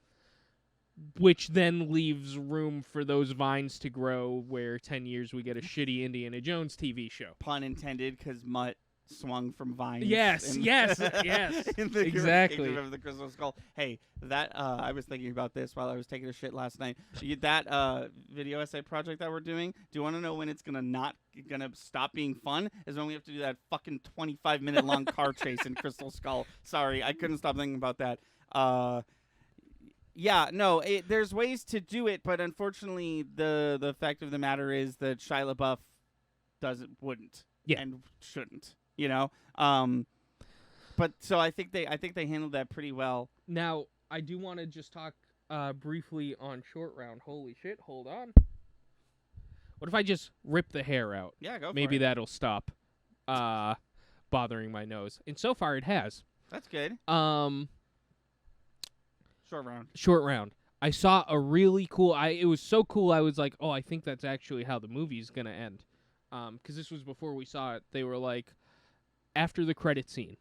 which then leaves room for those vines to grow where 10 years we get a shitty Indiana Jones TV show. Pun intended, because Mutt swung from vines. Yes. in the Exactly. Kingdom of the Crystal Skull. Hey, that I was thinking about this while I was taking a shit last night. That video essay project that we're doing. Do you want to know when it's gonna stop being fun? Is when we have to do that fucking 25-minute long car chase in Crystal Skull. Sorry, I couldn't stop thinking about that. Yeah, no, there's ways to do it, but unfortunately, the fact of the matter is that Shia LaBeouf wouldn't, and shouldn't. But so I think they handled that pretty well. Now, I do want to just talk briefly on Short Round. Holy shit, hold on. What if I just rip the hair out? Yeah, go for it. Maybe that'll stop bothering my nose. And so far it has. That's good. Short Round. I saw a really cool... it was so cool, I was like, oh, I think that's actually how the movie's going to end. Because this was before we saw it. They were like, after the credit scene,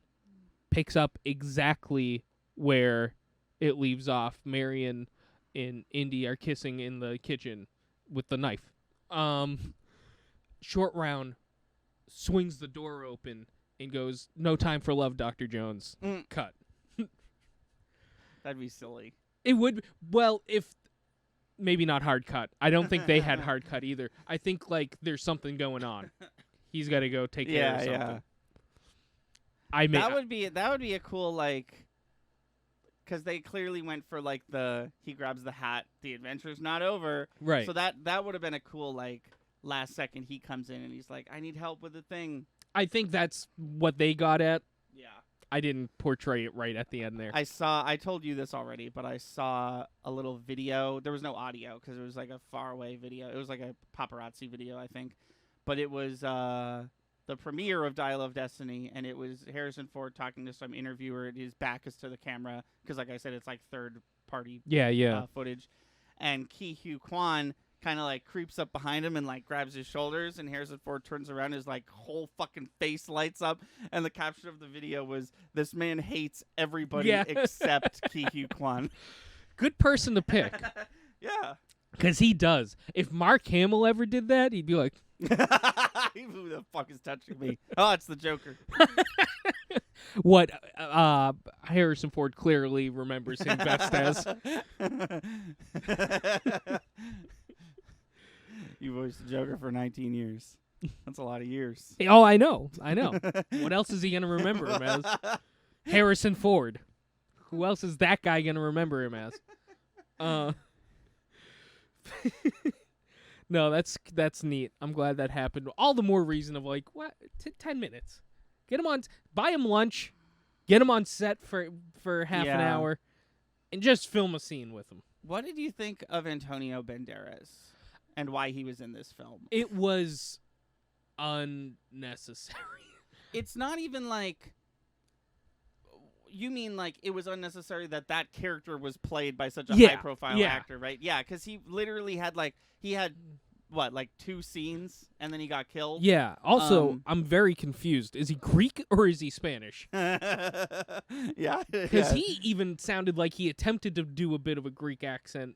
picks up exactly where it leaves off. Marion and Indy are kissing in the kitchen with the knife. Short Round swings the door open and goes, "No time for love, Dr. Jones." Cut. That'd be silly. It would. Well, if maybe not hard cut. I don't think they had hard cut either. I think like there's something going on. He's got to go take care of something. Yeah. That would be a cool, like, because they clearly went for like he grabs the hat, the adventure's not over. Right. So that would have been a cool, like, last second he comes in and he's like, I need help with the thing. I think that's what they got at. Yeah. I didn't portray it right at the end there. I told you this already, but I saw a little video. There was no audio because it was like a faraway video. It was like a paparazzi video, I think. But it was the premiere of Dial of Destiny, and it was Harrison Ford talking to some interviewer. His back is to the camera because, like I said, it's like third-party footage. And Ki Hu Kwan kind of like creeps up behind him and like grabs his shoulders, and Harrison Ford turns around, his like whole fucking face lights up, and the caption of the video was, "This man hates everybody except Ki Hu Kwan." Good person to pick. Yeah. Because he does. If Mark Hamill ever did that, he'd be like, who the fuck is touching me? Oh, it's the Joker. What Harrison Ford clearly remembers him best as. You voiced the Joker for 19 years. That's a lot of years. Oh, I know. What else is he going to remember him as? Harrison Ford. Who else is that guy going to remember him as? No, that's neat. I'm glad that happened. All the more reason of like, what? 10 minutes. Get him on, buy him lunch, get him on set for half an hour, and just film a scene with him. What did you think of Antonio Banderas and why he was in this film? It was unnecessary. It's not even like... You mean like it was unnecessary that character was played by such a high-profile actor, right? Yeah, because he literally had he had like 2 scenes, and then he got killed. Yeah. Also, I'm very confused. Is he Greek or is he Spanish? Yeah. Because he even sounded like he attempted to do a bit of a Greek accent.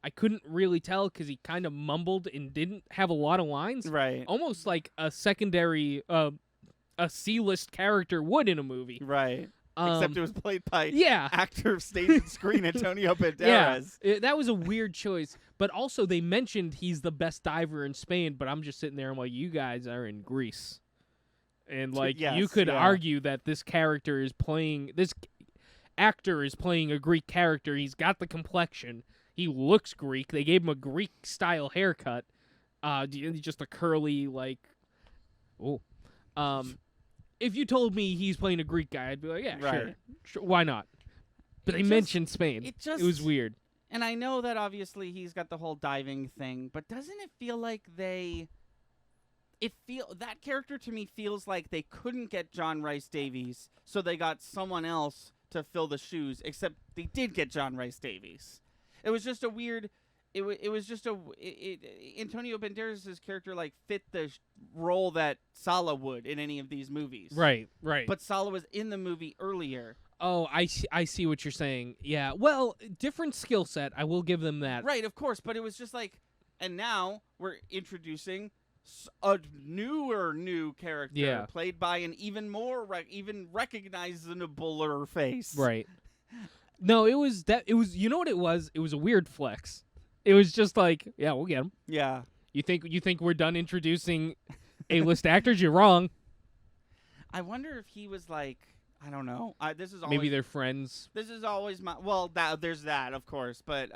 I couldn't really tell because he kind of mumbled and didn't have a lot of lines. Right. Almost like a secondary, a C-list character would in a movie. Right. Except it was played by actor of stage and screen Antonio Banderas. Yeah, that was a weird choice. But also, they mentioned he's the best diver in Spain, but I'm just sitting there, I'm like, you guys are in Greece. And, like, you could argue that this actor is playing a Greek character. He's got the complexion. He looks Greek. They gave him a Greek-style haircut. Just a curly, like... if you told me he's playing a Greek guy, I'd be like, yeah, sure, why not? But they mentioned Spain. It was weird. And I know that obviously he's got the whole diving thing, but doesn't it feel like that character to me feels like they couldn't get John Rhys Davies, so they got someone else to fill the shoes, except they did get John Rhys Davies. It was just a weird... Antonio Banderas' character like fit the role that Sala would in any of these movies. Right. But Sala was in the movie earlier. Oh, I see what you're saying. Yeah, well, different skill set. I will give them that. Right, of course, but it was just like, and now we're introducing a new character played by an even more even recognizabler face. Right. No, it was you know what it was? It was a weird flex. It was just like, yeah, we'll get him. Yeah. You think we're done introducing A-list actors? You're wrong. I wonder if he was like, I don't know. This is always, maybe they're friends. This is always my there's that, of course, but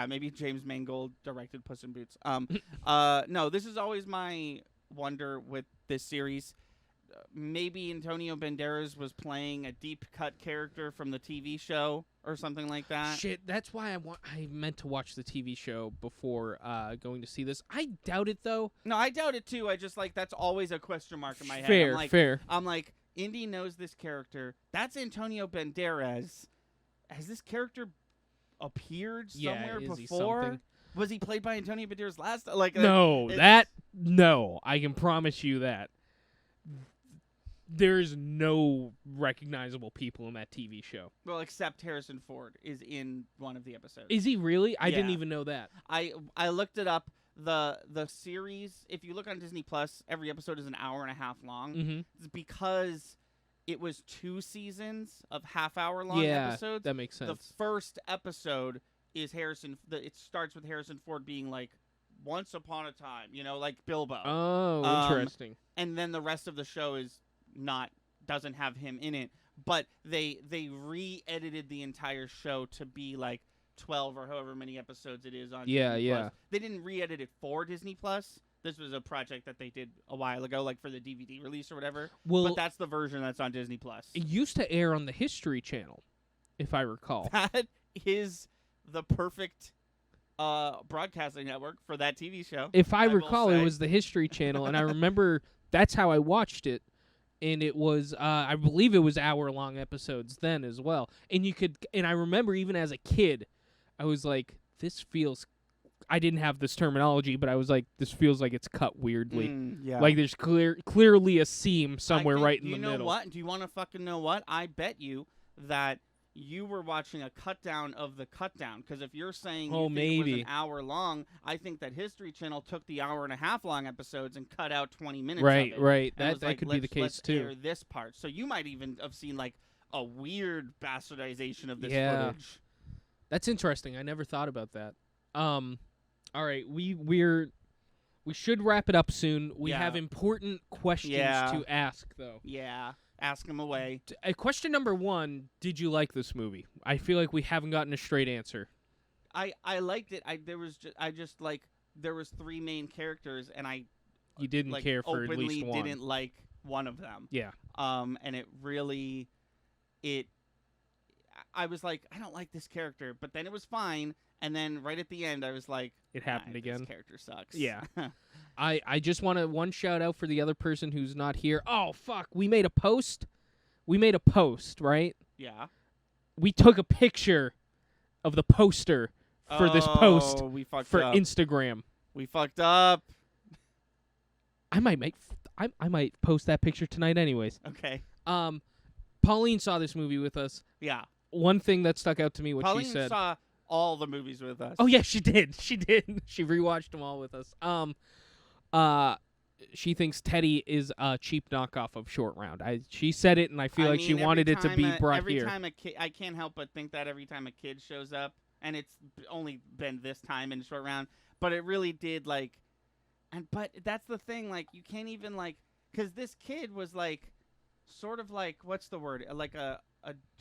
maybe James Mangold directed Puss in Boots. No, this is always my wonder with this series. Maybe Antonio Banderas was playing a deep cut character from the TV show or something like that. Shit, that's why I meant to watch the TV show before going to see this. I doubt it though. No, I doubt it too. I just like that's always a question mark in my head. Fair. I'm like, Indy knows this character. That's Antonio Banderas. Has this character appeared somewhere before? Was he played by Antonio Banderas last? Like no, I can promise you that. There's no recognizable people in that TV show. Well, except Harrison Ford is in one of the episodes. Is he really? I didn't even know that. I looked it up. The series, if you look on Disney Plus, every episode is an hour and a half long. Mm-hmm. It's because it was 2 seasons of half-hour-long episodes. That makes sense. The first episode is it starts with Harrison Ford being like, once upon a time, like Bilbo. Oh, interesting. And then the rest of the show doesn't have him in it, but they re-edited the entire show to be like 12 or however many episodes it is on Disney Plus. They didn't re-edit it for Disney Plus. This was a project that they did a while ago, like for the DVD release or whatever. Well, but that's the version that's on Disney Plus. It used to air on the History Channel, if I recall. That is the perfect broadcasting network for that TV show. If I recall, it was the History Channel, and I remember that's how I watched it. And it was, I believe it was hour-long episodes then as well. And I remember even as a kid, I was like, I didn't have this terminology, but I was like, this feels like it's cut weirdly. Like there's clearly a seam somewhere right in the middle. You know what? Do you want to fucking know what? I bet you that you were watching a cut down of the cut down, because if you're saying it was an hour long, I think that History Channel took the hour and a half long episodes and cut out 20 minutes of it. Right. That could be the case too. Air this part. So you might even have seen like a weird bastardization of this footage. That's interesting. I never thought about that. All right, we should wrap it up soon. We have important questions to ask though. Yeah. Ask him away. Question number 1, did you like this movie? I feel like we haven't gotten a straight answer. I liked it. There was 3 main characters, and you didn't care for at least one. Didn't like one of them. Yeah. And it really, I was like, I don't like this character, but then it was fine. And then right at the end, I was like, it happened again. This character sucks. Yeah. I just want one shout out for the other person who's not here. Oh, fuck. We made a post, right? Yeah. We took a picture of the poster for this post we fucked for up. Instagram. We fucked up. I might post that picture tonight anyways. Okay. Pauline saw this movie with us. Yeah. One thing that stuck out to me, what Pauline she said. saw all the movies with us. Oh yeah, she did. She did. She rewatched them all with us. She thinks Teddy is a cheap knockoff of Short Round. She said it, and I feel like she wanted it to be brought here. Every time a kid, I can't help but think that every time a kid shows up, and it's only been this time in Short Round, but it really did but that's the thing, like you can't even because this kid was sort of what's the word, like a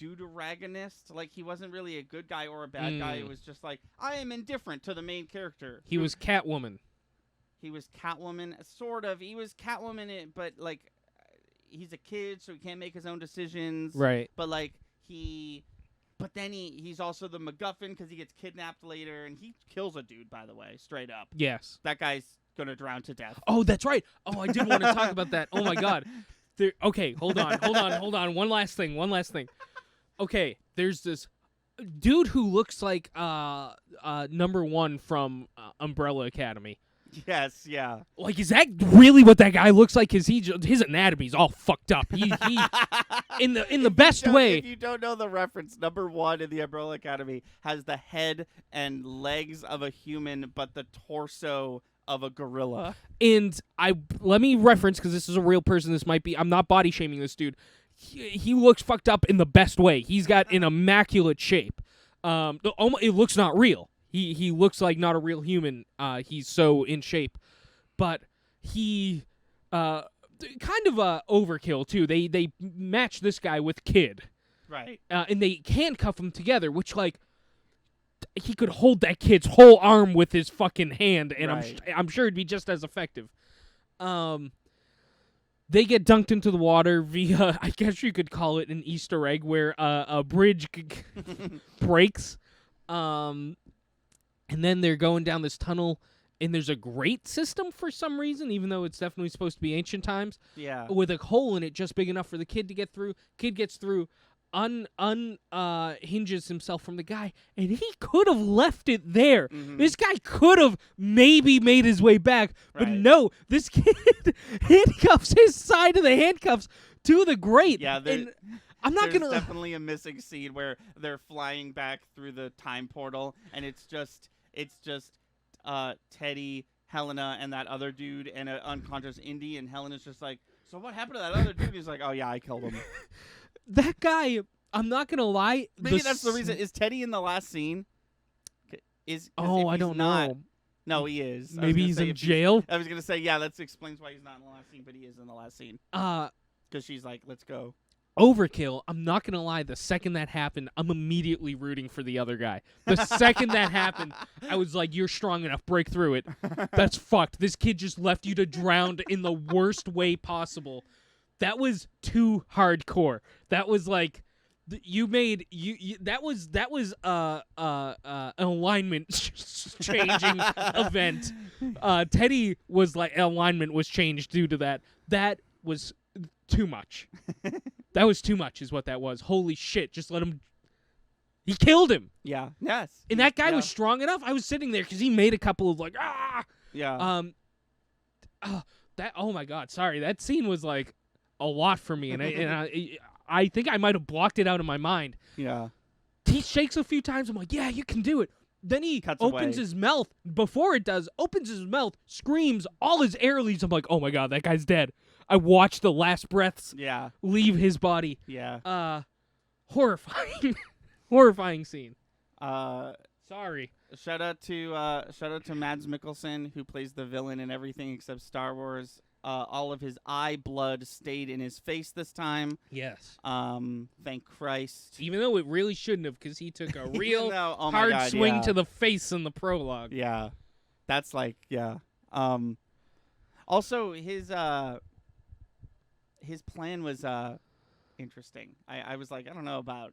deuteragonist, like he wasn't really a good guy or a bad guy. It was just I am indifferent to the main character. He was Catwoman. He was Catwoman, sort of. He was Catwoman, but he's a kid, so he can't make his own decisions. Right. But then he's also the MacGuffin because he gets kidnapped later, and he kills a dude. By the way, straight up. Yes. That guy's gonna drown to death. Oh, that's right. Oh, I did want to talk about that. Oh my God. Okay, hold on. One last thing. Okay, there's this dude who looks like number 1 from Umbrella Academy. Yes, yeah. Is that really what that guy looks like? Cause his anatomy's all fucked up. He in the best way. If you don't know the reference, number 1 in the Umbrella Academy has the head and legs of a human, but the torso of a gorilla. And let me reference, because this is a real person. This might be. I'm not body shaming this dude. He looks fucked up in the best way. He's got an immaculate shape. It looks not real. He looks like not a real human. He's so in shape, but he kind of overkill too. They match this guy with Kid, right? And they handcuff him together, which he could hold that kid's whole arm with his fucking hand, and right. I'm sure it'd be just as effective. They get dunked into the water via, I guess you could call it an Easter egg, where a bridge breaks. And then they're going down this tunnel, and there's a grate system for some reason, even though it's definitely supposed to be ancient times. Yeah. With a hole in it just big enough for the kid to get through. Kid gets through, hinges himself from the guy, and he could have left it there. Mm-hmm. This guy could have maybe made his way back, but no, this kid handcuffs his side of the handcuffs to the grate. Yeah, there's definitely a missing scene where they're flying back through the time portal, and it's just Teddy, Helena, and that other dude, and an unconscious Indy, and Helena's just like, so what happened to that other dude? He's like, oh yeah, I killed him. That guy, I'm not gonna lie. Maybe that's the reason. Is Teddy in the last scene? I don't know. No, he is. Maybe he's in jail. I was gonna say, yeah, that explains why he's not in the last scene, but he is in the last scene. Because she's like, let's go. Overkill. I'm not gonna lie. The second that happened, I'm immediately rooting for the other guy. The second that happened, I was like, "You're strong enough. Break through it." That's fucked. This kid just left you to drown in the worst way possible. That was too hardcore. That was like, that was an alignment changing event. Teddy was like, alignment was changed due to that. That was too much. That was too much is what that was. Holy shit. Just let him. He killed him. Yeah. Yes. And that guy was strong enough. I was sitting there because he made a couple of Yeah. Oh my God. Sorry. That scene was like a lot for me. And I think I might have blocked it out of my mind. Yeah. He shakes a few times. I'm like, yeah, you can do it. Then he opens his mouth. Before it does, opens his mouth, screams, all his air leaves. I'm like, oh my God, that guy's dead. I watched the last breaths leave his body. Yeah. Horrifying. Horrifying scene. Sorry. Shout out to Mads Mikkelsen, who plays the villain in everything except Star Wars. All of his eye blood stayed in his face this time. Yes. Thank Christ. Even though it really shouldn't have, because he took a real hard swing to the face in the prologue. Yeah. That's also, his plan was interesting. I was like, I don't know about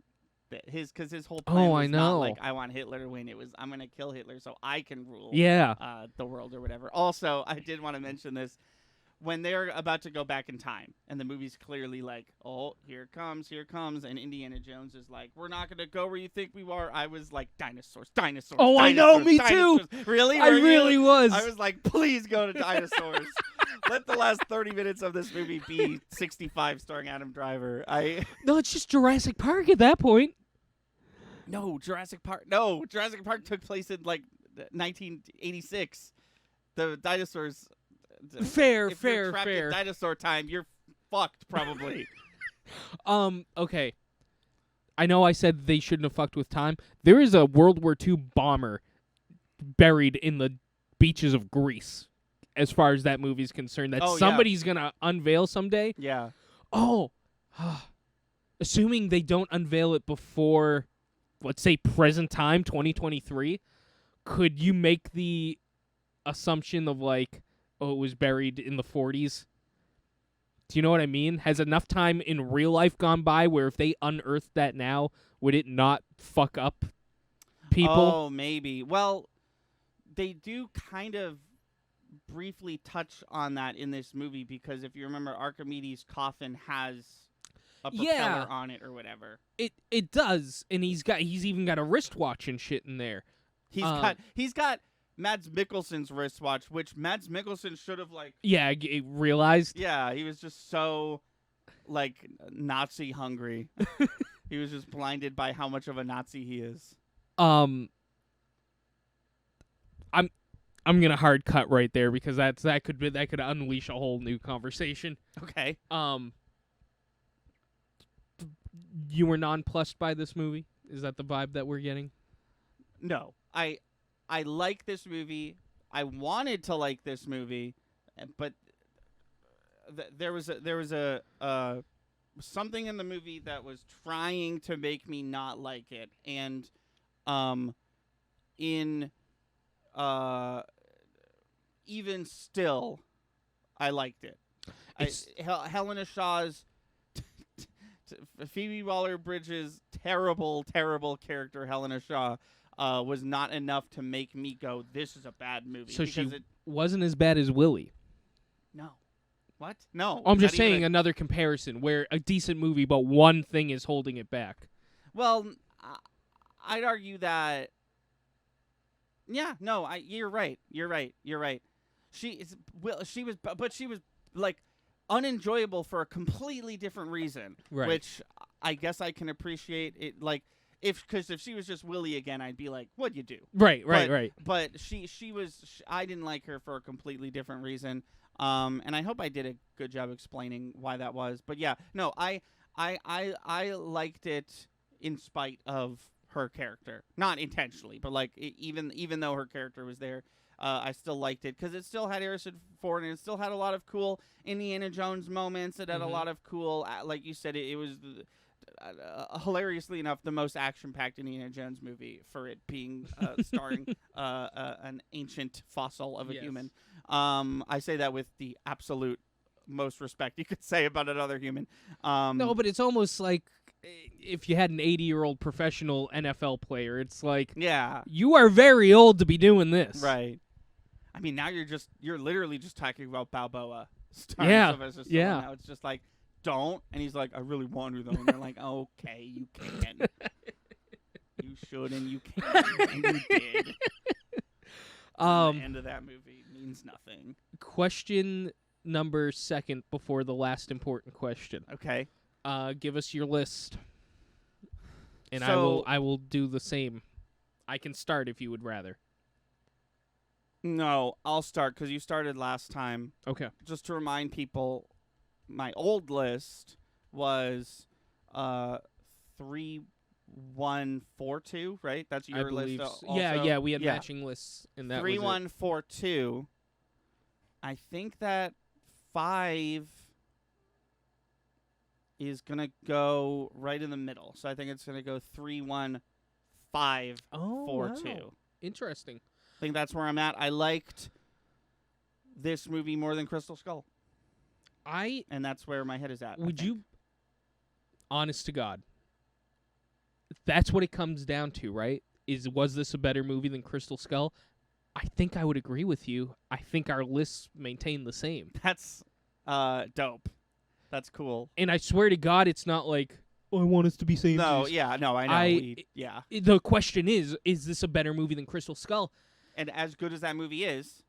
because his whole plan was not like, I want Hitler to win. It was, I'm going to kill Hitler so I can rule the world or whatever. Also, I did want to mention this. when they're about to go back in time, and the movie's clearly like, oh, here it comes, and Indiana Jones is like, we're not gonna go where you think we are. I was like, dinosaurs. Oh, dinosaurs, I know, me dinosaurs. too. Really? I really was. I was like, please go to dinosaurs. Let the last 30 minutes of this movie be 65 starring Adam Driver. No, it's just Jurassic Park at that point. No, Jurassic Park. No, Jurassic Park took place in like 1986. The dinosaurs. Fair. In dinosaur time, you're fucked probably. Okay. I know I said they shouldn't have fucked with time. There is a World War II bomber buried in the beaches of Greece, as far as that movie's concerned, that somebody's gonna unveil someday. Yeah. Oh. Assuming they don't unveil it before, let's say, present time, 2023, could you make the assumption of, like, oh, it was buried in the 40s? Do you know what I mean? Has enough time in real life gone by where if they unearthed that now, would it not fuck up people? Oh, maybe. Well, they do kind of briefly touch on that in this movie because if you remember, Archimedes' coffin has a propeller on it or whatever. It does, and he's even got a wristwatch and shit in there. He's got Mads Mikkelsen's wristwatch, which Mads Mikkelsen should have realized. Yeah, he was just so like Nazi hungry. He was just blinded by how much of a Nazi he is. I'm gonna hard cut right there because that could unleash a whole new conversation. Okay. You were nonplussed by this movie? Is that the vibe that we're getting? No. I like this movie. I wanted to like this movie, but there was a something in the movie that was trying to make me not like it, and even still, I liked it. Helena Shaw's Phoebe Waller-Bridge's terrible character, Helena Shaw, was not enough to make me go, this is a bad movie. So she wasn't as bad as Willie? No. What? No. I'm just saying another comparison where a decent she but one thing is holding it back. Well, I'd argue that... Yeah, no, you're right. She was like unenjoyable for a completely different reason, right. Which I guess I can appreciate it. Like if she was just Willie again, I'd be like, what'd you do? Right. But I didn't like her for a completely different reason. And I hope I did a good job explaining why that was. But yeah, no, I liked it in spite of her character, not intentionally, but like even though her character was there, I still liked it because it still had Harrison Ford and it still had a lot of cool Indiana Jones moments. It had a lot of cool, like you said, it was hilariously enough the most action-packed Indiana Jones movie for it being starring an ancient fossil of a human. I say that with the absolute most respect you could say about another human. No, but it's almost like if you had an 80-year-old professional NFL player, it's like, yeah, you are very old to be doing this. Right. I mean, now you're literally just talking about Balboa. Yeah. Now it's just like, don't. And he's like, I really want to, though. And they're like, okay, you can. You should and you can. And you did. The end of that movie means nothing. Question number 2 before the last important question. Okay. Give us your list. And so, I will do the same. I can start if you would rather. No, I'll start because you started last time. Okay. Just to remind people, my old list was 3142, right? That's your list. So. Yeah, we had matching lists in that. 3142. I think that 5 is gonna go right in the middle. So I think it's gonna go 3152. Wow. Interesting. I think that's where I'm at. I liked this movie more than Crystal Skull. And that's where my head is at. Would you, honest to God, that's what it comes down to, right? Was this a better movie than Crystal Skull? I think I would agree with you. I think our lists maintain the same. Dope. That's cool. And I swear to God, it's not like, oh, I want us to be same. No, yeah, no, I know. The question is this a better movie than Crystal Skull? And as good as that movie is,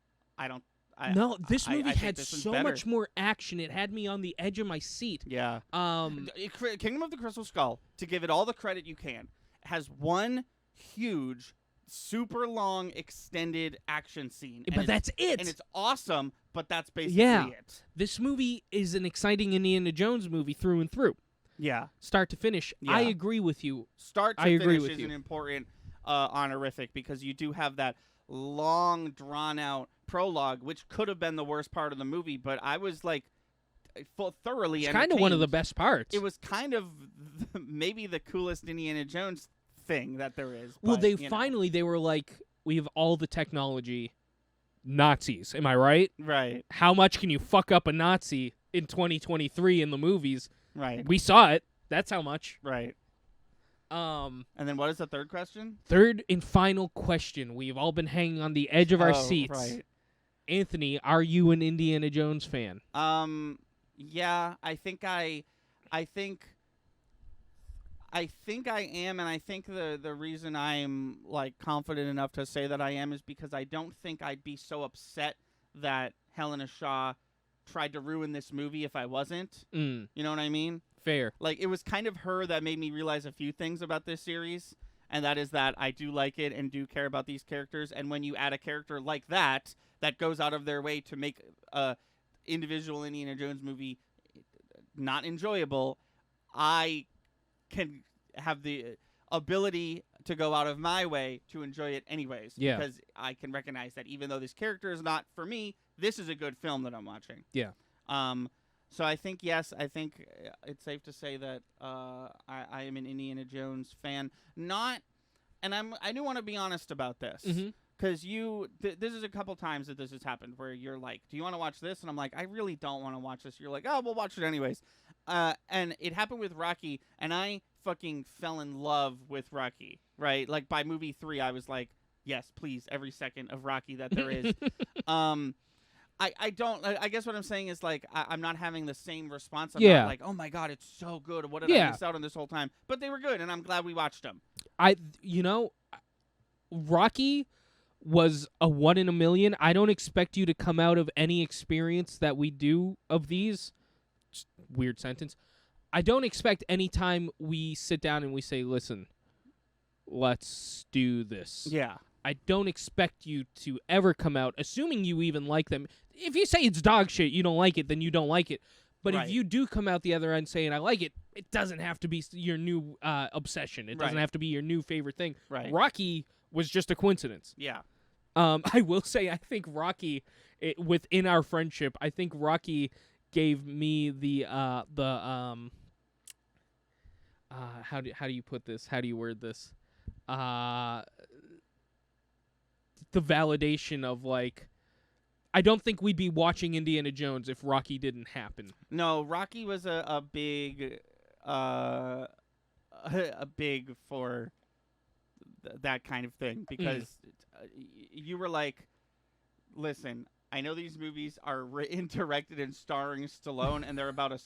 this movie had this so much more action. It had me on the edge of my seat. Yeah. Kingdom of the Crystal Skull, to give it all the credit you can, has one huge, super long, extended action scene. But that's it. And it's awesome, but that's basically it. This movie is an exciting Indiana Jones movie through and through. Yeah. Start to finish. Yeah. I agree with you. Start to finish is an important honorific, because you do have that long, drawn-out prologue, which could have been the worst part of the movie, but I was like thoroughly entertained. It's kind of one of the best parts. It was kind of maybe the coolest Indiana Jones thing that there is. Well, they were like, we have all the technology. Nazis, am I right? Right. How much can you fuck up a Nazi in 2023 in the movies? Right. We saw it. That's how much. Right. And then what is the third question? Third and final question. We've all been hanging on the edge of our seats. Right. Anthony, are you an Indiana Jones fan? Yeah, I think I am, and I think the reason I'm like confident enough to say that I am is because I don't think I'd be so upset that Helena Shaw tried to ruin this movie if I wasn't. You know what I mean? Fair. Like, it was kind of her that made me realize a few things about this series, and that is that I do like it and do care about these characters, and when you add a character like that goes out of their way to make a individual Indiana Jones movie not enjoyable, I can have the ability to go out of my way to enjoy it anyways. Yeah. Because I can recognize that even though this character is not for me, this is a good film that I'm watching. Yeah. So I think, yes, I think it's safe to say that I am an Indiana Jones fan. I do want to be honest about this. Because this is a couple times that this has happened where you're like, do you want to watch this? And I'm like, I really don't want to watch this. You're like, oh, we'll watch it anyways. And it happened with Rocky, and I fucking fell in love with Rocky, right? Like, by movie 3, I was like, yes, please, every second of Rocky that there is. I guess what I'm saying is, like, I'm not having the same response. I'm not like, oh my God, it's so good. What did I miss out on this whole time? But they were good, and I'm glad we watched them. Rocky was a 1 in a million. I don't expect you to come out of any experience that we do of these. Weird sentence. I don't expect any time we sit down and we say, listen, let's do this. Yeah. I don't expect you to ever come out, assuming you even like them. If you say it's dog shit, you don't like it, then you don't like it. But if you do come out the other end saying I like it, it doesn't have to be your new obsession. It doesn't have to be your new favorite thing. Right. Rocky was just a coincidence. Yeah. I will say I think Rocky, within our friendship, I think Rocky gave me the how do you put this? How do you word this? The validation of, like, I don't think we'd be watching Indiana Jones if Rocky didn't happen. No, Rocky was a big for that kind of thing, because you were like, listen, I know these movies are written, directed, and starring Stallone, and they're about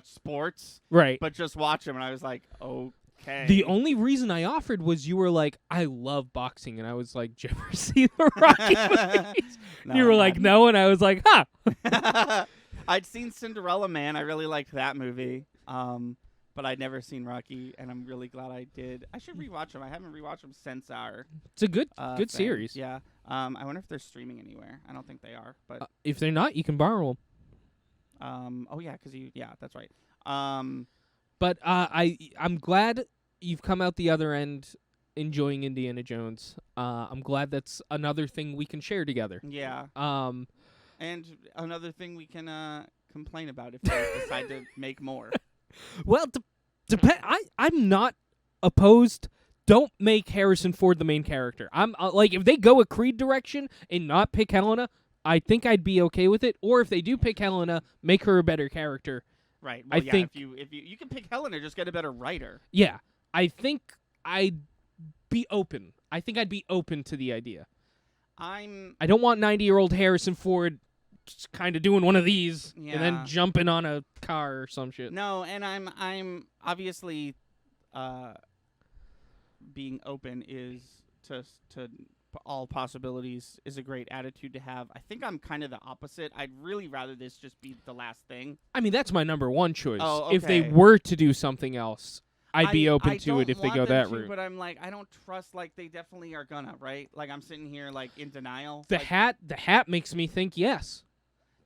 sports, right? But just watch them, and I was like, okay. The only reason I offered was you were like, I love boxing, and I was like, did you ever see the Rocky movies? You were like, no, and I was like, huh. I'd seen Cinderella Man. I really liked that movie. But I'd never seen Rocky, and I'm really glad I did. I should rewatch them. I haven't rewatched them since our. It's a good series. Yeah. I wonder if they're streaming anywhere. I don't think they are, but if they're not, you can borrow them. Oh yeah, that's right. But I'm glad you've come out the other end enjoying Indiana Jones. I'm glad that's another thing we can share together. Yeah. And another thing we can complain about if we decide to make more. Well, I'm not opposed. Don't make Harrison Ford the main character. I'm like, if they go a Creed direction and not pick Helena, I think I'd be okay with it. Or if they do pick Helena, make her a better character. Right. Well, I think if you can pick Helena, just get a better writer. Yeah, I think I'd be open. I think I'd be open to the idea. I don't want 90-year-old Harrison Ford kind of doing one of these Yeah. and then jumping on a car or some shit. No, and I'm obviously being open is to all possibilities is a great attitude to have. I think I'm kind of the opposite. I'd really rather this just be the last thing. I mean, that's my number one choice. Oh, okay. If they were to do something else, I'd be open to it if they go that route. But I'm like, I don't trust, like, they definitely are gonna, right? Like, I'm sitting here, like, in denial. The hat makes me think yes.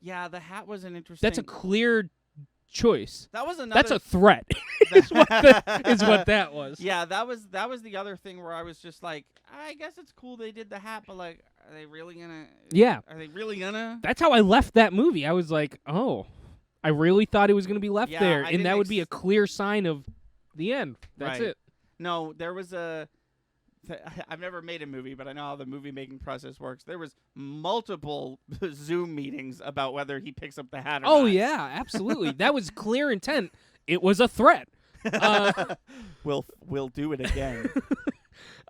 Yeah, the hat was an interesting... That's a clear choice. That was another... That's a threat, is what that was. Yeah, that was the other thing where I was just like, I guess it's cool they did the hat, but, like, are they really gonna... Yeah. Are they really gonna... That's how I left that movie. I was like, oh, I really thought it was going to be left there, and that would be a clear sign of the end. That's it. No, there was I've never made a movie, but I know how the movie-making process works. There was multiple Zoom meetings about whether he picks up the hat or not. Oh, yeah, absolutely. That was clear intent. It was a threat. We'll do it again.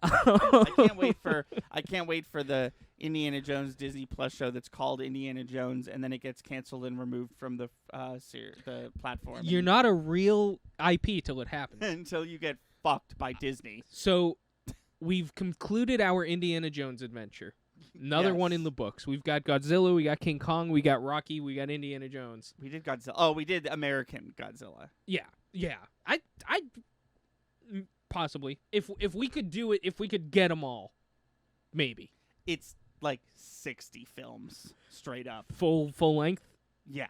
I can't wait for the Indiana Jones Disney Plus show that's called Indiana Jones, and then it gets canceled and removed from the platform. You're not a real IP till it happens. Until you get fucked by Disney. So we've concluded our Indiana Jones adventure. Another one in the books. We've got Godzilla, we got King Kong, we got Rocky, we got Indiana Jones. We did Godzilla. Oh, we did American Godzilla. Yeah. I possibly if we could do it, if we could get them all, maybe. It's like 60 films straight up. Full length. Yeah.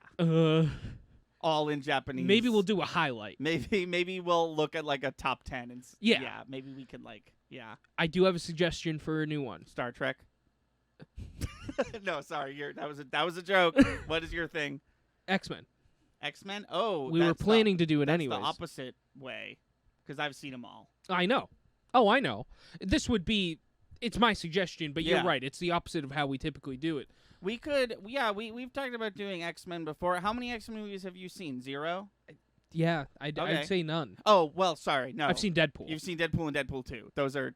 All in Japanese. Maybe we'll do a highlight. Maybe we'll look at like a top 10 and maybe we could I do have a suggestion for a new one. Star Trek. No, sorry, that was a joke. What is your thing? X-Men. X-Men? Oh, we were planning to do it anyways. The opposite way, because I've seen them all. I know. Oh, I know. This would be. It's my suggestion, but you're right. It's the opposite of how we typically do it. We could, we've talked about doing X-Men before. How many X-Men movies have you seen? 0? Yeah, I'd say none. Oh, well, sorry, no. I've seen Deadpool. You've seen Deadpool and Deadpool 2. Those are,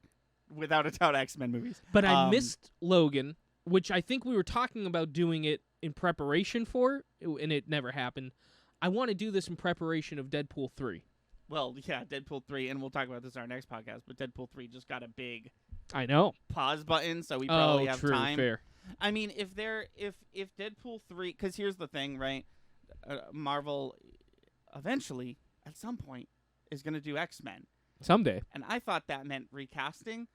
without a doubt, X-Men movies. But I missed Logan, which I think we were talking about doing it in preparation for, and it never happened. I want to do this in preparation of Deadpool 3. Well, yeah, Deadpool 3, and we'll talk about this in our next podcast, but Deadpool 3 just got a big pause button, so we probably have time. Fair. I mean, if Deadpool 3, because here's the thing, right? Marvel eventually, at some point, is going to do X-Men. Someday. And I thought that meant recasting.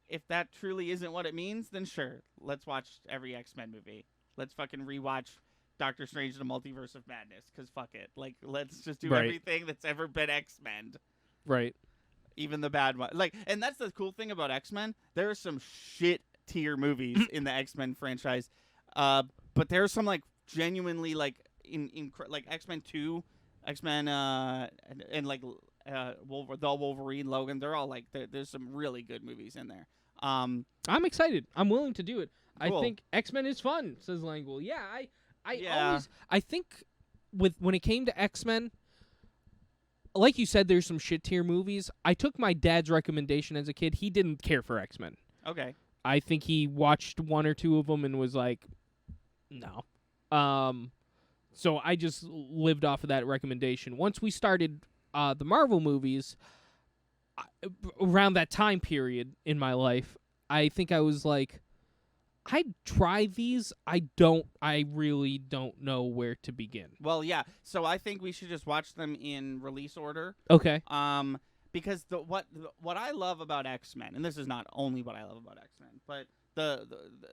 If that truly isn't what it means, then sure, let's watch every X-Men movie. Let's fucking rewatch Doctor Strange and the Multiverse of Madness, because fuck it. Like, let's just do everything that's ever been X-Men. Right. Even the bad one. Like, and that's the cool thing about X-Men. There are some shit tier movies in the X-Men franchise. But there's some, like, genuinely, like, in like X-Men 2, X-Men, and like, the Wolverine, Logan. They're all, like, there's some really good movies in there. I'm excited. I'm willing to do it. Cool. I think X-Men is fun, says Langwell. Yeah, I think when it came to X-Men, like you said, there's some shit tier movies. I took my dad's recommendation as a kid. He didn't care for X-Men. Okay. I think he watched 1 or 2 of them and was like, no. So I just lived off of that recommendation. Once we started the Marvel movies, around that time period in my life, I think I was like, I'd try these. I really don't know where to begin. Well, yeah. So I think we should just watch them in release order. Okay. Because what I love about X-Men, and this is not only what I love about X-Men, but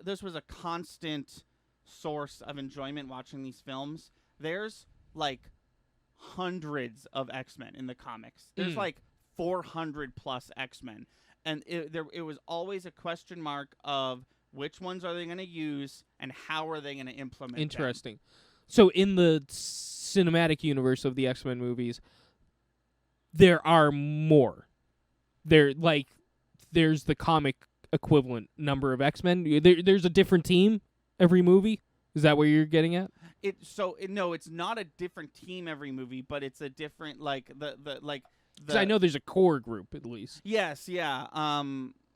this was a constant source of enjoyment watching these films. There's like hundreds of X-Men in the comics. There's like 400 plus X-Men, and it was always a question mark of which ones are they going to use and how are they going to implement Interesting. them. So in the cinematic universe of the X-Men movies, there are more. There's the comic equivalent number of X-Men. There's a different team every movie. Is that what you're getting at? No, it's not a different team every movie, but it's a different Because I know there's a core group at least. Yes, yeah.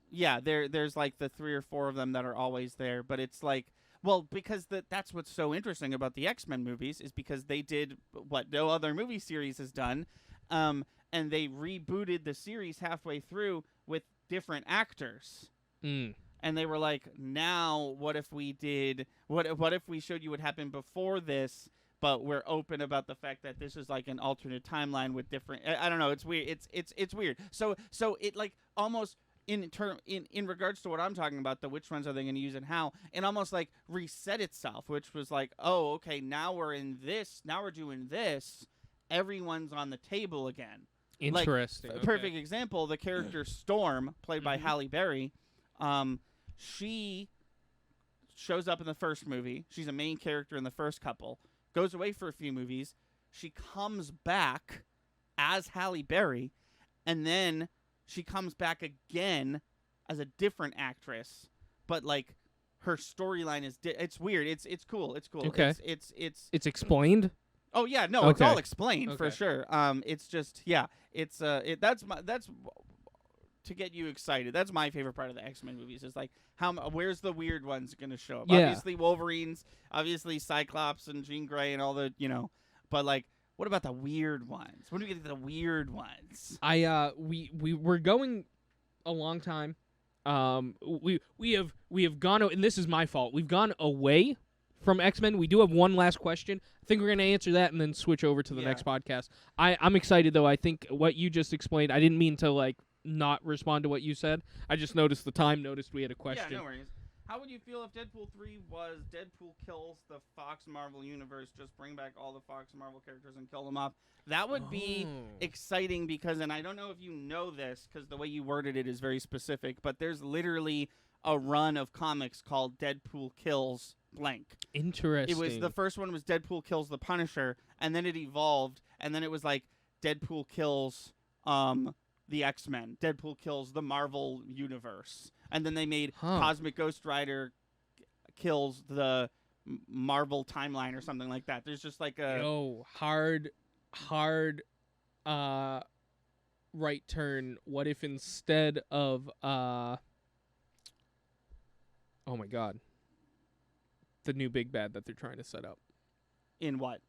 Yeah, there's like the 3 or 4 of them that are always there, but it's like Well, because that's what's so interesting about the X-Men movies is because they did what no other movie series has done, and they rebooted the series halfway through with different actors. Mm. And they were like, now what if we did what if we showed you what happened before this, but we're open about the fact that this is like an alternate timeline with different. I don't know. It's weird. It's weird. So it like almost in regards to what I'm talking about, the which ones are they going to use and how, it almost like reset itself, which was like, oh, okay, now we're in this. Now we're doing this. Everyone's on the table again. Interesting. Like, perfect example, the character Storm, played by Halle Berry. She shows up in the first movie. She's a main character in the first couple. Goes away for a few movies. She comes back as Halle Berry, and then she comes back again as a different actress. But like her storyline is it's weird. It's cool. It's cool. Okay. It's explained. Oh yeah, no, it's all explained for sure. It's just it's that's to get you excited. That's my favorite part of the X-Men movies. Is like where's the weird ones going to show up? Yeah. Obviously Wolverine's, obviously Cyclops and Jean Grey and all the but like what about the weird ones? When do we get to the weird ones? We were going a long time. We have gone, and this is my fault. We've gone away from X-Men. We do have one last question. I think we're going to answer that and then switch over to the next podcast. I'm excited, though. I think what you just explained, I didn't mean to, like, not respond to what you said. I just noticed the time, noticed we had a question. Yeah, no worries. How would you feel if Deadpool 3 was Deadpool kills the Fox Marvel universe, just bring back all the Fox Marvel characters and kill them off? That would be exciting because, and I don't know if you know this because the way you worded it is very specific, but there's literally a run of comics called Deadpool Kills blank. Interesting. It was the first one was Deadpool Kills the Punisher, and then it evolved, and then it was like Deadpool Kills the X-Men, Deadpool Kills the Marvel universe, and then they made Cosmic Ghost Rider kills the Marvel timeline or something like that. There's just like a hard right turn. What if instead of oh my god, the new big bad that they're trying to set up in what?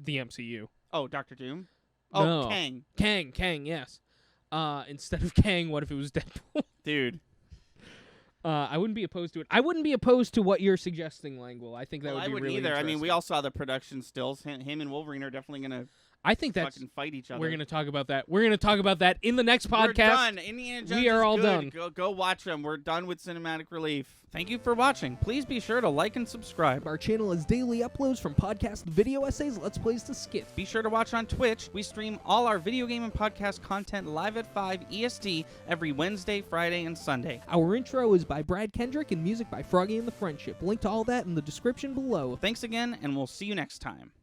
The MCU. Oh, Dr. Doom? No. Oh, Kang. Kang, yes. Instead of Kang, what if it was Deadpool? Dude. I wouldn't be opposed to it. I wouldn't be opposed to what you're suggesting, Langwell. I think that would be really either. interesting. I mean, we all saw the production stills. Him and Wolverine are definitely going to fucking fight each other. We're going to talk about that. We're going to talk about that in the next podcast. We're done. Indiana Jones we are all good. done. Go watch them. We're done with Cinematic Relief. Thank you for watching. Please be sure to like and subscribe. Our channel has daily uploads from podcast video essays, Let's Plays to skits. Be sure to watch on Twitch. We stream all our video game and podcast content live at 5 EST every Wednesday, Friday, and Sunday. Our intro is by Brad Kendrick and music by Froggy and the Friendship. Link to all that in the description below. Thanks again, and we'll see you next time.